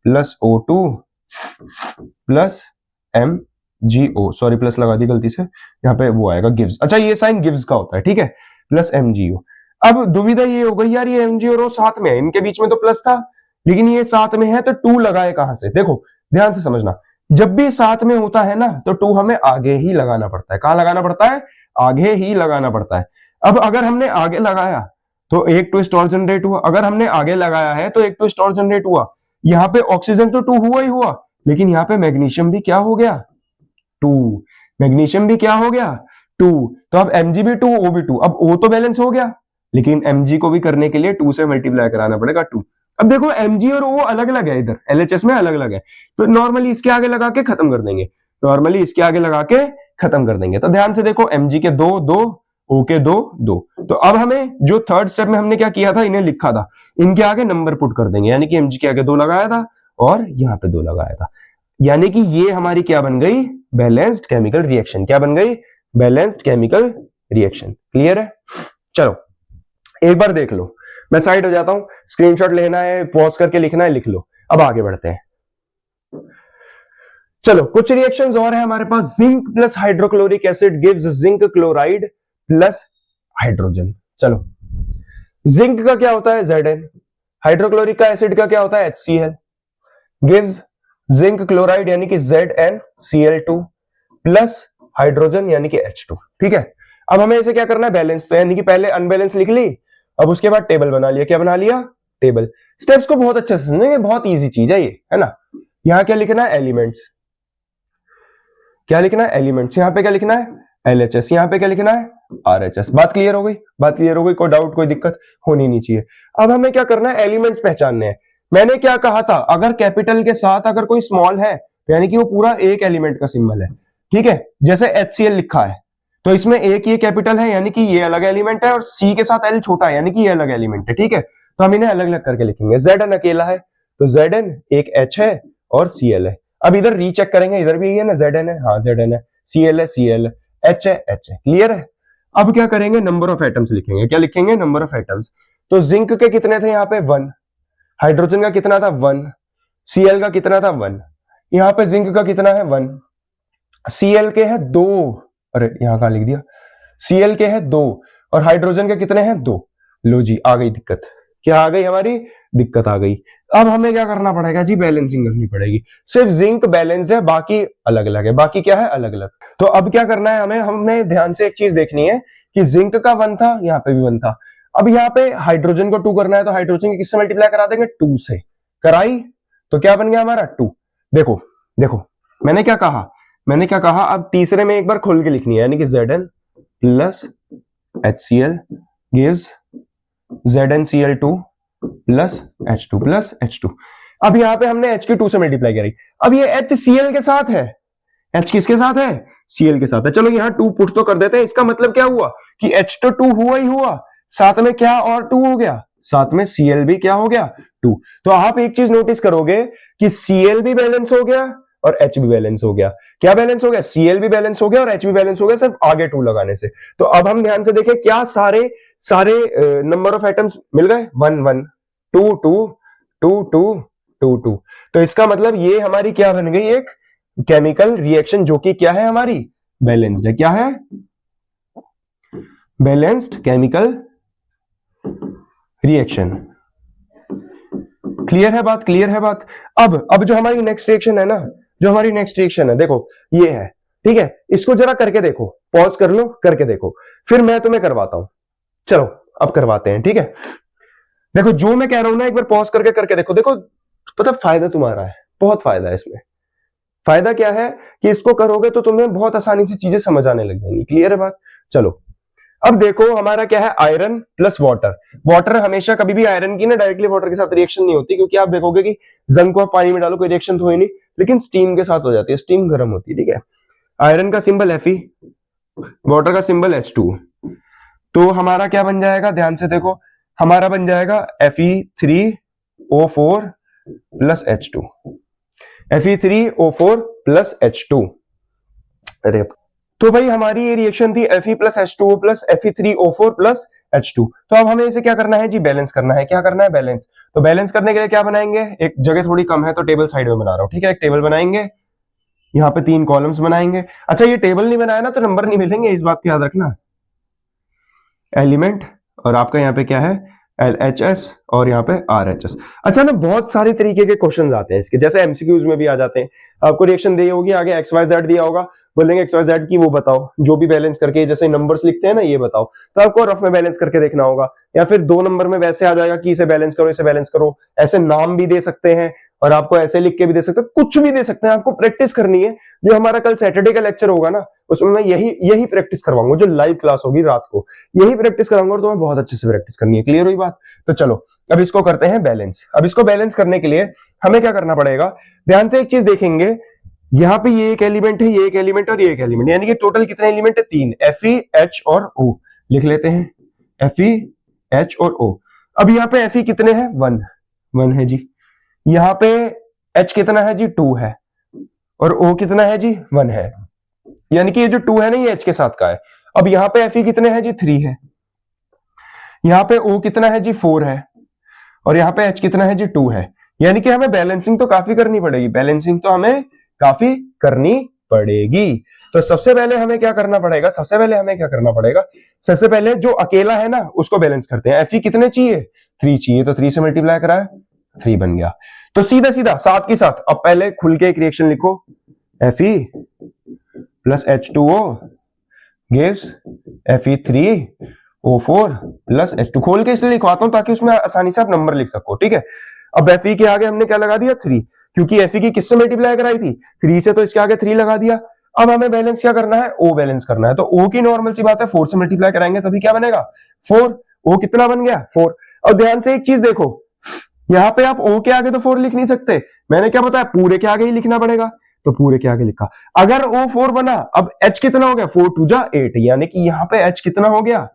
Speaker 1: plus O2 plus MgO, sorry plus लगा दी गलती से, यहाँ पे वो आएगा गिव्स। अच्छा, ये साइन गिव्स का होता है, ठीक है, प्लस MgO। अब दुविधा ये हो गई यार, ये Mg और O साथ में है, इनके बीच में तो प्लस था, लेकिन ये साथ में है तो 2 लगाए कहां से? देखो ध्यान से समझना, जब भी साथ में होता है ना तो 2 हमें आगे ही लगाना पड़ता है। कहां लगाना पड़ता है? आगे ही लगाना पड़ता है। अब अगर हमने आगे लगाया तो एक ट्विस्ट और जनरेट हुआ, अगर हमने आगे लगाया है तो एक ट्विस्ट और जनरेट हुआ। यहाँ पे ऑक्सीजन तो 2 हुआ ही हुआ, लेकिन यहाँ पे मैग्नीशियम भी क्या हो गया? 2। मैग्नीशियम भी क्या हो गया? 2। तो अब Mg भी 2, O भी 2। अब O तो बैलेंस हो गया, लेकिन Mg को भी करने के लिए 2 से मल्टीप्लाई कराना पड़ेगा 2। अब देखो Mg और O अलग अलग है, इधर LHS में अलग अलग है, तो नॉर्मली इसके आगे लगा के खत्म कर देंगे, नॉर्मली इसके आगे लगा के खत्म कर देंगे। तो ध्यान से देखो, Mg के 2 2, O के 2 2। तो अब हमें जो थर्ड स्टेप में हमने क्या किया था, इन्हें लिखा था, इनके आगे नंबर पुट कर देंगे, यानी कि Mg के आगे 2 लगाया था और यहाँ पे 2 लगाया था, यानी कि ये हमारी क्या बन गई? Balanced chemical reaction. क्या बन गई? Balanced chemical reaction. क्लियर है? चलो एक बार देख लो, मैं साइड हो जाता हूं, स्क्रीनशॉट लेना है, पॉज करके लिखना है, लिख लो। अब आगे बढ़ते हैं। चलो कुछ रिएक्शंस और है हमारे पास। Zinc plus hydrochloric acid gives zinc chloride plus hydrogen. चलो, जिंक का क्या होता है? Zn। हाइड्रोक्लोरिक का एसिड का क्या होता है? HCl। गिव्स जिंक क्लोराइड यानी कि ZnCl2 प्लस हाइड्रोजन यानी कि H2। ठीक है, अब हमें इसे क्या करना है? बैलेंस। तो यानी कि पहले अनबैलेंस लिख ली, अब उसके बाद टेबल बना लिया। क्या बना लिया? टेबल। स्टेप्स को बहुत अच्छे से समझेंगे, बहुत इजी चीज है ये, है ना। यहां क्या लिखना है? एलिमेंट्स। क्या लिखना है? एलिमेंट्स। यहां पे क्या लिखना है? LHS। यहां पे क्या लिखना है? RHS। बात क्लियर हो गई? बात क्लियर हो गई? कोई डाउट, कोई दिक्कत होनी नहीं चाहिए। अब हमें क्या करना है? एलिमेंट्स पहचानने हैं। मैंने क्या कहा था, अगर कैपिटल के साथ अगर कोई स्मॉल है तो यानी कि वो पूरा एक एलिमेंट का सिंबल है। ठीक है, जैसे HCl लिखा है तो इसमें एक ये कैपिटल है यानी कि ये अलग एलिमेंट है, और C के साथ L छोटा है यानी कि ये अलग एलिमेंट है। ठीक है, तो हम इन्हें अलग अलग करके लिखेंगे। Zn अकेला है तो Zn एक H है और Cl है। अब इधर रीचेक करेंगे, इधर भी है ना, Zn है, हाँ Zn है, Cl है, Cl है, H है, H है। क्लियर है? अब क्या करेंगे? नंबर ऑफ एटम्स लिखेंगे। क्या लिखेंगे? Number of atoms. तो जिंक के कितने थे यहाँ पे? 1। हाइड्रोजन का कितना था? 1। Cl का कितना था? 1। यहाँ पे जिंक का कितना है? 1। Cl के है 2, अरे यहां कहां लिख दिया? Cl के है 2 और हाइड्रोजन के कितने हैं? 2। लो जी, आ गई दिक्कत। क्या आ गई? हमारी दिक्कत आ गई। अब हमें क्या करना पड़ेगा जी? बैलेंसिंग करनी पड़ेगी। सिर्फ जिंक बैलेंस्ड है, बाकी अलग अलग है। बाकी क्या है? अलग अलग। तो अब क्या करना है हमें? हमने ध्यान से एक चीज देखनी है कि जिंक का 1 था, यहाँ पे भी 1 था। अब यहाँ पे हाइड्रोजन को 2 करना है, तो हाइड्रोजन किससे मल्टीप्लाई करा देंगे? 2 से। कराई तो क्या बन गया हमारा? 2। देखो देखो, मैंने क्या कहा? मैंने क्या कहा? अब तीसरे में एक बार खोल के लिखनी है, यानी कि Zn plus HCl gives ZnCl2 plus H2 plus H2। अब यहां पे हमने H की 2 से मल्टीप्लाई करी। अब ये HCl के साथ है। H किसके साथ है? Cl के साथ है। चलो यहां 2 पुट तो कर देते हैं। इसका मतलब क्या हुआ कि H तो 2 हुआ ही हुआ, साथ में क्या और 2 हो गया? साथ में Cl भी क्या हो गया? 2। तो आप एक चीज नोटिस करोगे कि Cl भी बैलेंस हो गया और H भी बैलेंस हो गया। क्या बैलेंस हो गया? Cl भी बैलेंस हो गया और H भी बैलेंस हो गया, सिर्फ आगे 2 लगाने से। तो अब हम ध्यान से देखें, क्या सारे सारे नंबर ऑफ एटम्स मिल गए? 1 1 2 2 2 2 2 2। तो इसका मतलब ये हमारी क्या बन गई? एक केमिकल रिएक्शन जो कि क्या है? हमारी बैलेंस्ड है। क्या है? Balanced chemical reaction. क्लियर है बात? क्लियर है बात? अब जो हमारी नेक्स्ट रिएक्शन है ना, जो हमारी नेक्स्ट रिएक्शन है, देखो ये है। ठीक है, इसको जरा करके देखो, पॉज कर लो, करके देखो, फिर मैं तुम्हें करवाता हूं। चलो अब करवाते हैं। ठीक है, देखो जो मैं कह रहा हूं ना, एक बार पॉज करके देखो। देखो पता फायदा तुम्हारा है, बहुत फायदा है इसमें। फायदा क्या है कि इसको करोगे तो तुम्हें बहुत आसानी से चीजें समझ आने लग जाएंगी। क्लियर है बात? चलो अब देखो हमारा क्या है? Iron plus water. वाटर हमेशा कभी भी आयरन की ना डायरेक्टली वाटर के साथ रिएक्शन नहीं होती, क्योंकि आप देखोगे कि जंग को आप पानी में डालो कोई रिएक्शन तो हो ही नहीं, लेकिन स्टीम के साथ हो जाती है, स्टीम गर्म होती है। ठीक है, आयरन का सिंबल Fe, वाटर का सिंबल H2। तो हमारा क्या बन जाएगा? ध्यान से देखो, हमारा बन जाएगा Fe3O4 plus H2, Fe3O4 plus H2। अरे तो भाई हमारी ये रिएक्शन थी Fe plus H2O plus Fe3O4 plus H2। तो अब हमें इसे क्या करना है जी, बैलेंस करना है। क्या करना है, बैलेंस। तो बैलेंस करने के लिए क्या बनाएंगे, एक जगह थोड़ी कम है तो टेबल साइड में बना रहा हूं, ठीक है। एक टेबल बनाएंगे, यहाँ पे 3 कॉलम्स बनाएंगे। अच्छा ये टेबल नहीं बनाया ना तो नंबर नहीं मिलेंगे, इस बात का याद रखना। एलिमेंट और आपका यहाँ पे क्या है, LHS और यहाँ पे RHS। अच्छा ना, बहुत सारे तरीके के क्वेश्चन आते हैं इसके, जैसे MCQs में भी आ जाते हैं। आपको रिएक्शन दी होगी, आगे XYZ दिया होगा, बोलेंगे XYZ की वो बताओ, जो भी बैलेंस करके जैसे नंबर्स लिखते हैं ना ये बताओ, तो आपको रफ में बैलेंस करके देखना होगा। या फिर 2 नंबर में वैसे आ जाएगा कि इसे बैलेंस करो, इसे बैलेंस करो। ऐसे नाम भी दे सकते हैं और आपको ऐसे लिख के भी दे सकते हैं, कुछ भी दे सकते हैं। आपको प्रैक्टिस करनी है। जो हमारा कल सैटरडे का लेक्चर होगा ना, उसमें मैं यही प्रैक्टिस करवाऊंगा। जो लाइव क्लास होगी रात को, यही प्रैक्टिस कराऊंगा और तुम्हें बहुत अच्छे से प्रैक्टिस करनी है। क्लियर हुई बात? तो चलो अब इसको करते हैं बैलेंस। अब इसको बैलेंस करने के लिए हमें क्या करना पड़ेगा, ध्यान से एक चीज देखेंगे। यहाँ पे ये एक एलिमेंट है, ये एक एलिमेंट और ये एक एलिमेंट, यानी कि टोटल कितने एलिमेंट है, 3। Fe, H और O लिख लेते हैं। Fe, H और O। अब यहाँ पे Fe कितने हैं, 1 है जी। यहाँ पे H कितना है जी, 2 है। और O कितना है जी, 1 है। यानी कि ये जो 2 है ना, ये H के साथ का है। अब यहाँ पे Fe कितने हैं जी, 3 है। यहाँ पे O कितना है जी, 4 है। और यहाँ पे H कितना है जी, 2 है। यानी कि हमें बैलेंसिंग तो काफी करनी पड़ेगी, बैलेंसिंग तो हमें काफी करनी पड़ेगी। तो सबसे पहले हमें क्या करना पड़ेगा, सबसे पहले जो अकेला है ना उसको बैलेंस करते हैं। Fe कितने चाहिए, 3 चाहिए, तो 3 से मल्टीप्लाई कराए, 3 बन गया। तो सीधा सीधा साथ के साथ अब पहले खुल के एक रिएक्शन लिखो, Fe plus H2O gives Fe3O4 plus H2। खोल के इसलिए लिखवाता हूं ताकि उसमें आसानी से आप नंबर लिख सको, ठीक है। अब Fe के आगे हमने क्या लगा दिया, 3, क्योंकि Fe की किससे मल्टीप्लाई कराई थी, 3 से, तो इसके आगे 3 लगा दिया। अब हमें बैलेंस क्या करना है, O बैलेंस करना है। तो O की नॉर्मल सी बात है, 4 से मल्टीप्लाई कराएंगे तभी क्या बनेगा, 4। O कितना बन गया, 4। और ध्यान से एक चीज देखो, यहाँ पे आप O के आगे तो 4 लिख नहीं सकते, मैंने क्या बताया, पूरे के आगे ही लिखना पड़ेगा। तो पूरे के आगे लिखा। अगर O 4 बना, अब H कितना हो गया, 4 2 जा 8, यानी कि यहाँ पे H कितना हो गया,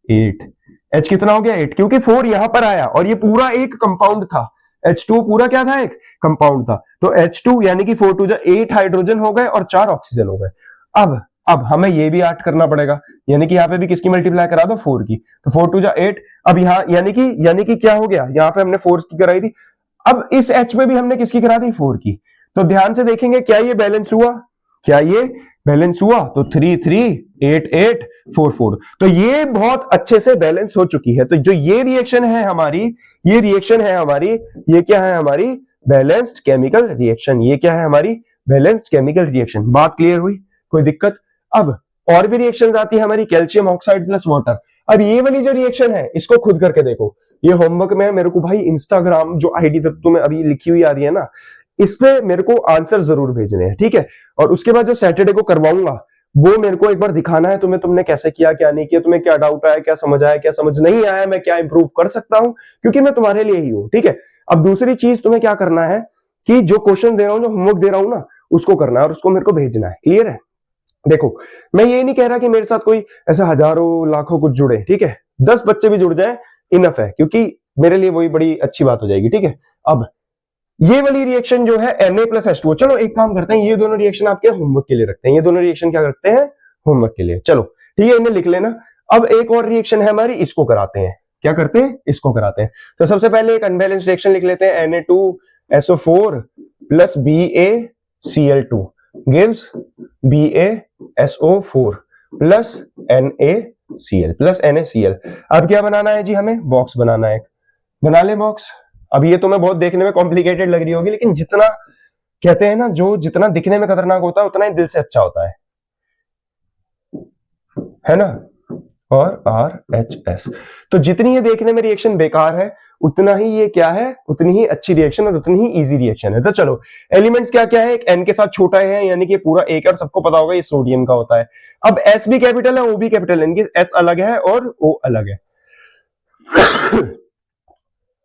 Speaker 1: 8। H कितना हो गया, 8, क्योंकि 4 यहां पर आया और ये पूरा एक कंपाउंड था। H2 पूरा क्या था, एक कंपाउंड था। तो H2 यानी कि 4 2 जा 8 हाइड्रोजन हो गए और 4 ऑक्सीजन हो गए। अब हमें ये भी ऐड करना पड़ेगा, यानी कि यहाँ पे भी किसकी मल्टीप्लाई करा दो, 4 की। तो 4 2 जा 8। अब यहाँ यानी कि क्या हो गया, यहाँ पे हमने 4 की कराई थी, अब इस H में भी हमने किसकी करा दी, 4 की। तो ध्यान से देखेंगे, क्या ये बैलेंस हुआ, क्या ये बैलेंस हुआ, तो 3 3 8 8 4 4। तो ये बहुत अच्छे से बैलेंस हो चुकी है। तो जो ये रिएक्शन है हमारी, ये क्या है हमारी, बैलेंस्ड केमिकल रिएक्शन। ये क्या है हमारी, बैलेंस्ड केमिकल रिएक्शन। बात क्लियर हुई, कोई दिक्कत? अब और भी रिएक्शंस आती है हमारी, कैल्शियम ऑक्साइड प्लस वाटर। अब ये वाली जो रिएक्शन है इसको खुद करके देखो। ये होमवर्क में मेरे को भाई इंस्टाग्राम जो आईडी तत्व में अभी लिखी हुई आ रही है ना, इस पे मेरे को आंसर जरूर भेजने हैं, ठीक है। और उसके बाद जो सैटरडे को करवाऊंगा वो मेरे को एक बार दिखाना है तुम्हें, तुमने कैसे किया, क्या नहीं किया, तुम्हें क्या डाउट आया, क्या समझ आया, क्या समझ नहीं आया, मैं क्या इंप्रूव कर सकता हूं, क्योंकि मैं तुम्हारे लिए ही हूं, ठीक है। अब दूसरी चीज तुम्हें क्या करना है कि जो क्वेश्चन दे रहा हूं, जो होमवर्क दे रहा हूं ना, उसको करना है और उसको मेरे को भेजना है। क्लियर है? देखो मैं ये नहीं कह रहा कि मेरे साथ कोई ऐसा हजारों लाखों कुछ जुड़े, ठीक है। 10 बच्चे भी जुड़ जाए इनफ है, क्योंकि मेरे लिए वही बड़ी अच्छी बात हो जाएगी, ठीक है। अब ये वाली रिएक्शन जो है Na प्लस H2O, चलो एक काम करते हैं, ये दोनों रिएक्शन आपके होमवर्क के लिए रखते हैं। ये दोनों रिएक्शन क्या करते हैं, होमवर्क के लिए। चलो ठीक है, इन्हें लिख लेना। अब एक और रिएक्शन है हमारी, इसको कराते हैं। क्या करते हैं, इसको कराते हैं। तो सबसे पहले एक अनबैलेंस्ड रिएक्शन लिख लेते हैं, Na2SO4 plus BaCl2 gives BaSO4 plus NaCl plus NaCl। अब क्या बनाना है जी, हमें बॉक्स बनाना है। बना ले बॉक्स। अब ये तुम्हें बहुत देखने में कॉम्प्लिकेटेड लग रही होगी, लेकिन जितना कहते हैं ना, जो जितना दिखने में खतरनाक होता है उतना ही दिल से अच्छा होता है ना। और RHS, तो जितनी ये देखने में रिएक्शन बेकार है, उतना ही ये क्या है, उतनी ही अच्छी रिएक्शन और उतनी ही इजी रिएक्शन है। तो चलो एलिमेंट्स क्या क्या है, एक N के साथ छोटा है, यानी कि पूरा एक है और सबको पता होगा ये सोडियम का होता है। अब S भी कैपिटल है, O भी कैपिटल है, इनकी S अलग है और O अलग है।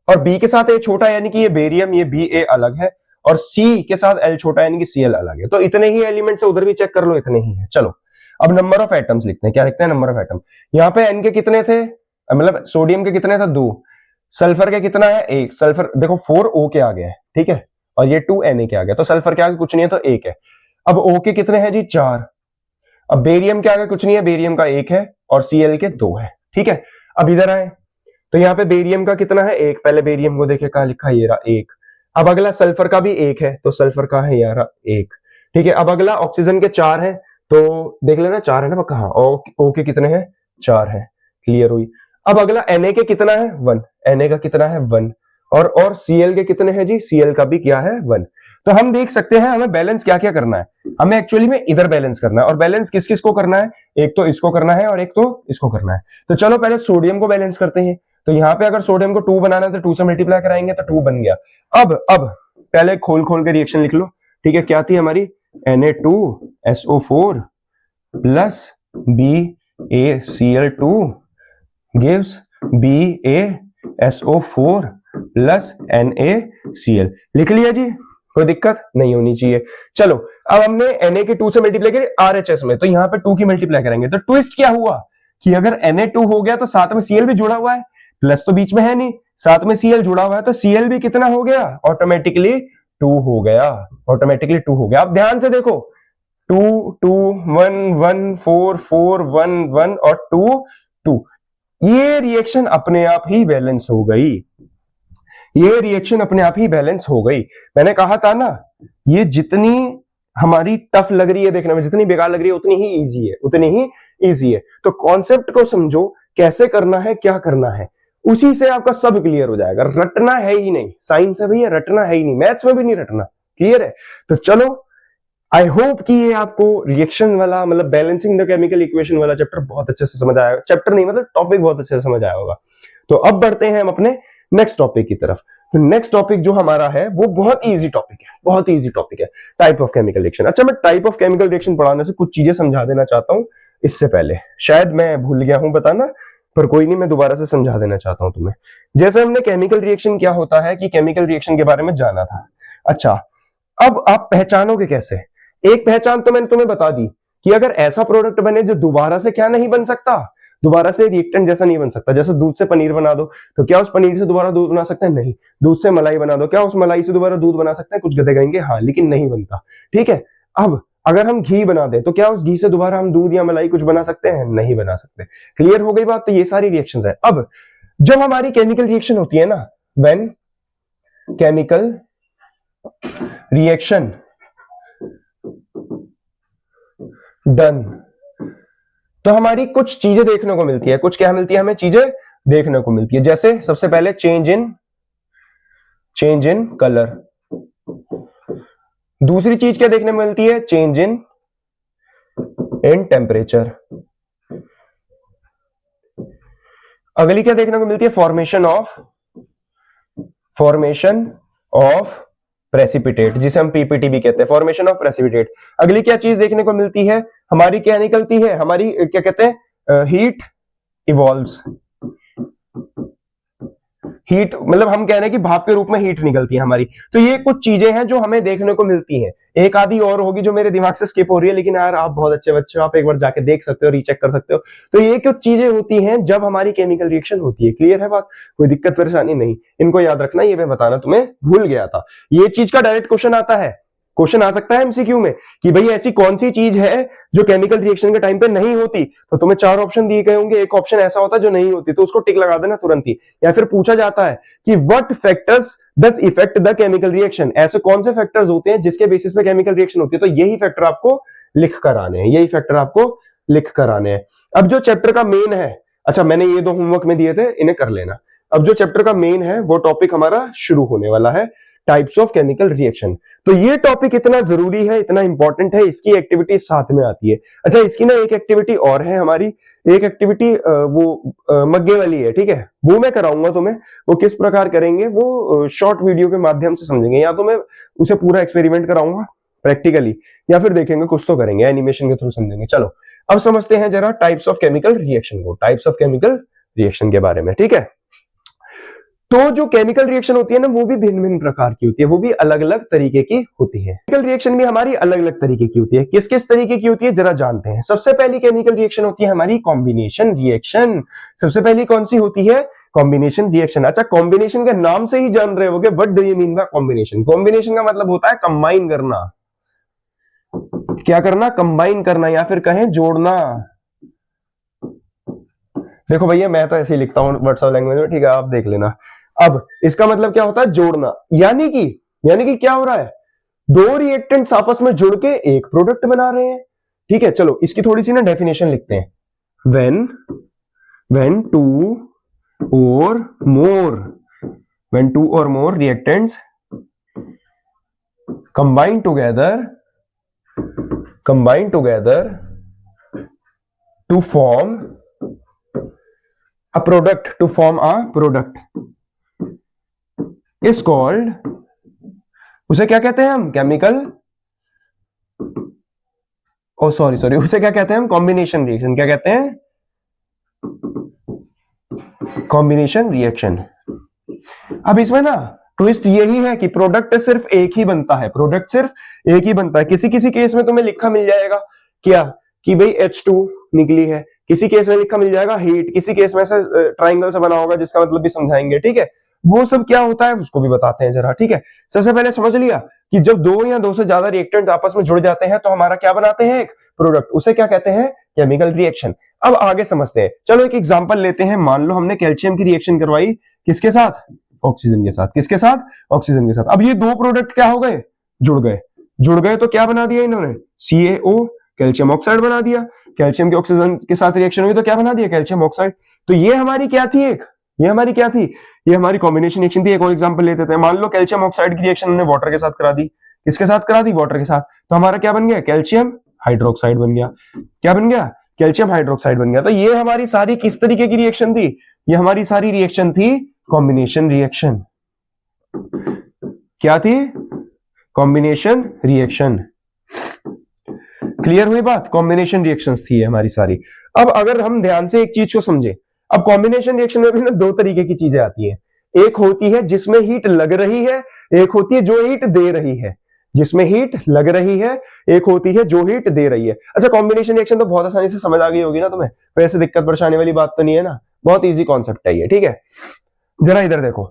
Speaker 1: और B के साथ A छोटा है, यानी कि ये बेरियम, ये Ba अलग है। और C के साथ L छोटा है, यानी कि Cl अलग है। तो इतने ही एलिमेंट्स है, उधर भी चेक कर लो, इतने ही है। चलो अब नंबर ऑफ एटम्स लिखते हैं। क्या लिखते हैं, नंबर ऑफ एटम। यहाँ पे N के कितने थे, मतलब सोडियम के कितने थे, 2। सल्फर का कितना है 1, सल्फर देखो 4O के आ गया है, ठीक है, और ये 2Na के आ गया, तो सल्फर के आगे कुछ नहीं है तो 1 है। अब O के कितने हैं जी 4। अब बेरियम के आगे कुछ नहीं है, बेरियम का 1 है और Cl के 2 है, ठीक है। अब इधर आए तो यहाँ पे बेरियम का कितना है 1, पहले बेरियम को देखे कहा लिखा है ये रहा 1। अब अगला सल्फर का भी 1 है, तो सल्फर का है यार 1, ठीक है। अब अगला ऑक्सीजन के 4 है, तो देख लेना 4 है ना कहा, O के कितने हैं 4 है, क्लियर हुई। अब अगला Na के कितना है 1, Na का कितना है 1, और Cl के कितने हैं जी, Cl का भी क्या है 1। तो हम देख सकते हैं हमें बैलेंस क्या क्या करना है, हमें एक्चुअली में इधर बैलेंस करना है, और बैलेंस किस किस को करना है, एक तो इसको करना है और एक तो इसको करना है। तो चलो पहले सोडियम को बैलेंस करते हैं। तो यहाँ पे अगर सोडियम को 2 बनाना है तो 2 से मल्टीप्लाई कराएंगे तो 2 बन गया। अब पहले खोल खोल के रिएक्शन लिख लो, ठीक है। क्या थी हमारी Na2SO4 plus BaCl2 gives BaSO4 plus NaCl। लिख लिया जी, कोई दिक्कत नहीं होनी चाहिए। चलो अब हमने Na के 2 से मल्टीप्लाई करें RHS में, तो यहाँ पे 2 की मल्टीप्लाई करेंगे। तो ट्विस्ट क्या हुआ कि अगर Na2 हो गया तो साथ में Cl भी जुड़ा हुआ है, प्लस तो बीच में है नहीं, साथ में Cl जुड़ा हुआ है, तो Cl भी कितना हो गया ऑटोमेटिकली 2 हो गया, ऑटोमेटिकली 2 हो गया। अब ध्यान से देखो 2 2 1 1 4 4 1 1 और 2 2, ये रिएक्शन अपने आप ही बैलेंस हो गई, ये रिएक्शन अपने आप ही बैलेंस हो गई। मैंने कहा था ना, ये जितनी हमारी टफ लग रही है देखने में, जितनी बेकार लग रही है उतनी ही इजी है, उतनी ही इजी है। तो कॉन्सेप्ट को समझो, कैसे करना है, क्या करना है, उसी से आपका सब क्लियर हो जाएगा। रटना है ही नहीं, साइंस है भैया, रटना है ही नहीं, मैथ्स में भी नहीं रटना, क्लियर है। तो चलो आई होप कि ये आपको रिएक्शन वाला मतलब बैलेंसिंग द केमिकल इक्वेशन वाला चैप्टर बहुत अच्छे से समझ आया, चैप्टर नहीं मतलब टॉपिक बहुत अच्छे से समझ आया होगा। तो अब बढ़ते हैं हम अपने नेक्स्ट टॉपिक की तरफ। तो नेक्स्ट टॉपिक जो हमारा है वो बहुत इजी टॉपिक है, बहुत इजी टॉपिक है, टाइप ऑफ केमिकल रिएक्शन। अच्छा, मैं टाइप ऑफ केमिकल रिएक्शन पढ़ाने से कुछ चीजें समझा देना चाहता हूं इससे पहले, शायद मैं भूल गया हूं बताना, पर कोई नहीं, मैं दोबारा से समझा देना चाहता हूं तुम्हें। जैसे हमने केमिकल रिएक्शन क्या होता है कि केमिकल रिएक्शन के बारे में जाना था। अच्छा, अब आप पहचानोगे कैसे? एक पहचान तो मैंने तुम्हें बता दी कि अगर ऐसा प्रोडक्ट बने जो दोबारा से क्या नहीं बन सकता, दोबारा से रिएक्टेंट जैसा नहीं बन सकता। जैसे दूध से पनीर बना दो, तो क्या उस पनीर से दोबारा दूध बना सकते हैं? नहीं। दूध से मलाई बना दो, क्या उस मलाई से दोबारा दूध बना सकते हैं? कुछ गधे कहेंगे हाँ, लेकिन नहीं बनता, ठीक है। अब अगर हम घी बना दें, तो क्या उस घी से दोबारा हम दूध या मलाई कुछ बना सकते हैं? नहीं बना सकते। क्लियर हो गई बात? तो ये सारी रिएक्शंस है। अब जब हमारी केमिकल रिएक्शन होती है ना, व्हेन केमिकल रिएक्शन डन, तो हमारी कुछ चीजें देखने को मिलती है, कुछ क्या मिलती है हमें, चीजें देखने को मिलती है। जैसे सबसे पहले चेंज इन कलर। दूसरी चीज क्या देखने को मिलती है? Change in temperature. अगली क्या देखने को मिलती है? फॉर्मेशन ऑफ प्रेसिपिटेट, जिसे हम पीपीटी भी कहते हैं, फॉर्मेशन ऑफ प्रेसिपिटेट। अगली क्या चीज देखने को मिलती है हमारी? क्या निकलती है हमारी? क्या कहते हैं? Heat evolves. हीट मतलब हम कह रहे हैं कि भाप के रूप में हीट निकलती है हमारी। तो ये कुछ चीजें हैं जो हमें देखने को मिलती हैं। एक आधी और होगी जो मेरे दिमाग से स्किप हो रही है, लेकिन यार आप बहुत अच्छे बच्चे हो, आप एक बार जाके देख सकते हो, रीचेक कर सकते हो। तो ये कुछ चीजें होती हैं जब हमारी केमिकल रिएक्शन होती है। क्लियर है बात? कोई दिक्कत परेशानी नहीं, इनको याद रखना, ये मैं बताना तुम्हें भूल गया था। ये चीज का डायरेक्ट क्वेश्चन आता है, क्वेश्चन आ सकता है एमसीक्यू में कि भाई ऐसी कौन सी चीज है जो केमिकल रिएक्शन के टाइम पे नहीं होती। तो तुम्हें 4 ऑप्शन दिए गए होंगे, एक ऑप्शन ऐसा होता है जो नहीं होती, तो उसको टिक लगा देना तुरंत ही। या फिर पूछा जाता है कि what factors does effect the chemical reaction, ऐसे कौन से फैक्टर्स होते हैं जिसके बेसिस पे केमिकल रिएक्शन होती है। तो यही फैक्टर आपको लिख कर आने हैं, यही फैक्टर आपको लिख कर आने हैं। अब जो चैप्टर का मेन है, अच्छा मैंने ये 2 होमवर्क में दिए थे, इन्हें कर लेना। अब जो चैप्टर का मेन है वो टॉपिक हमारा शुरू होने वाला है, टाइप्स ऑफ केमिकल रिएक्शन। तो ये टॉपिक इतना जरूरी है, इतना इंपॉर्टेंट है, इसकी एक्टिविटी साथ में आती है। अच्छा, इसकी ना एक एक्टिविटी और है हमारी, एक एक्टिविटी वो मग्गे वाली है, ठीक है, वो मैं कराऊंगा तुम्हें। वो किस प्रकार करेंगे वो शॉर्ट वीडियो के माध्यम से समझेंगे, या तो मैं उसे पूरा एक्सपेरिमेंट कराऊंगा प्रैक्टिकली, या फिर देखेंगे, कुछ तो करेंगे, एनिमेशन के थ्रू समझेंगे। चलो अब समझते हैं जरा टाइप्स ऑफ केमिकल रिएक्शन को, टाइप्स ऑफ केमिकल रिएक्शन के बारे में, ठीक है। तो जो केमिकल रिएक्शन होती है ना, वो भी भिन्न भिन्न प्रकार की होती है, वो भी अलग अलग तरीके की होती है। केमिकल रिएक्शन भी हमारी अलग अलग तरीके की होती है। किस किस तरीके की होती है जरा जानते हैं। सबसे पहली केमिकल रिएक्शन होती है हमारी कॉम्बिनेशन रिएक्शन। सबसे पहली कौन सी होती है? Combination reaction. अच्छा, कॉम्बिनेशन के नाम से ही जान रहे होगे what do you mean by combination. Combination का मतलब होता है कंबाइन करना। क्या करना? कंबाइन करना, या फिर कहें जोड़ना। देखो भैया, मैं तो ऐसे ही लिखता हूं वर्ड्स ऑफ लैंग्वेज में, ठीक है, आप देख लेना। अब इसका मतलब क्या होता है? जोड़ना। यानी कि क्या हो रहा है? दो रिएक्टेंट्स आपस में जुड़ के एक प्रोडक्ट बना रहे हैं। ठीक है, चलो इसकी थोड़ी सी ना डेफिनेशन लिखते हैं। when two or more reactants combine together to form a product is called, उसे क्या कहते हैं हम? केमिकल, ओ सॉरी, उसे क्या कहते हैं हम? Combination reaction. क्या कहते हैं? Combination reaction. अब इसमें ना ट्विस्ट यही है कि प्रोडक्ट सिर्फ एक ही बनता है, किसी किसी केस में तुम्हें लिखा मिल जाएगा क्या कि भाई H2 निकली है, किसी केस में लिखा मिल जाएगा हीट, किसी केस में से ट्राइंगल से बना होगा जिसका मतलब भी समझाएंगे। ठीक है, वो सब क्या होता है उसको भी बताते हैं जरा। ठीक है, सबसे पहले समझ लिया कि जब दो या दो से ज्यादा रिएक्टेंट आपस में जुड़ जाते हैं तो हमारा क्या बनाते हैं? एक प्रोडक्ट। उसे क्या कहते हैं? Chemical reaction. अब आगे समझते हैं। चलो एक एग्जांपल लेते हैं। मान लो हमने कैल्शियम की रिएक्शन करवाई, किसके साथ? ऑक्सीजन के साथ। किसके साथ? ऑक्सीजन के साथ। अब ये दो प्रोडक्ट क्या हो गए? जुड़ गए तो क्या बना दिया इन्होंने? CaO, कैल्शियम ऑक्साइड बना दिया। कैल्शियम के ऑक्सीजन के साथ रिएक्शन हुई तो क्या बना दिया? Calcium oxide. तो ये हमारी क्या थी? ये हमारी कॉम्बिनेशन रिएक्शन थी। एक और एग्जांपल लेते थे। मान लो कैल्शियम ऑक्साइड की रिएक्शन हमने वाटर के साथ करा दी। किसके साथ करा दी? वाटर के साथ। तो हमारा क्या बन गया? कैल्शियम हाइड्रोक्साइड बन गया। क्या बन गया? कैल्शियम हाइड्रोक्साइड बन गया। तो ये हमारी सारी किस तरीके की रिएक्शन थी? ये हमारी सारी रिएक्शन थी कॉम्बिनेशन रिएक्शन। क्या थी? Combination reaction. क्लियर हुई बात? कॉम्बिनेशन रिएक्शंस थी हमारी सारी। अब अगर हम ध्यान से एक चीज को समझे, अब कॉम्बिनेशन रिएक्शन में भी ना दो तरीके की चीजें आती हैं। एक होती है जिसमें हीट लग रही है, एक होती है जो हीट दे रही है। जिसमें हीट लग रही है, एक होती है जो हीट दे रही है। अच्छा, कॉम्बिनेशन रिएक्शन तो बहुत आसानी से समझ आ गई होगी ना तुम्हें, वैसे दिक्कत परेशानी वाली बात तो नहीं है ना, बहुत इजी कॉन्सेप्ट है ये। ठीक है, जरा इधर देखो।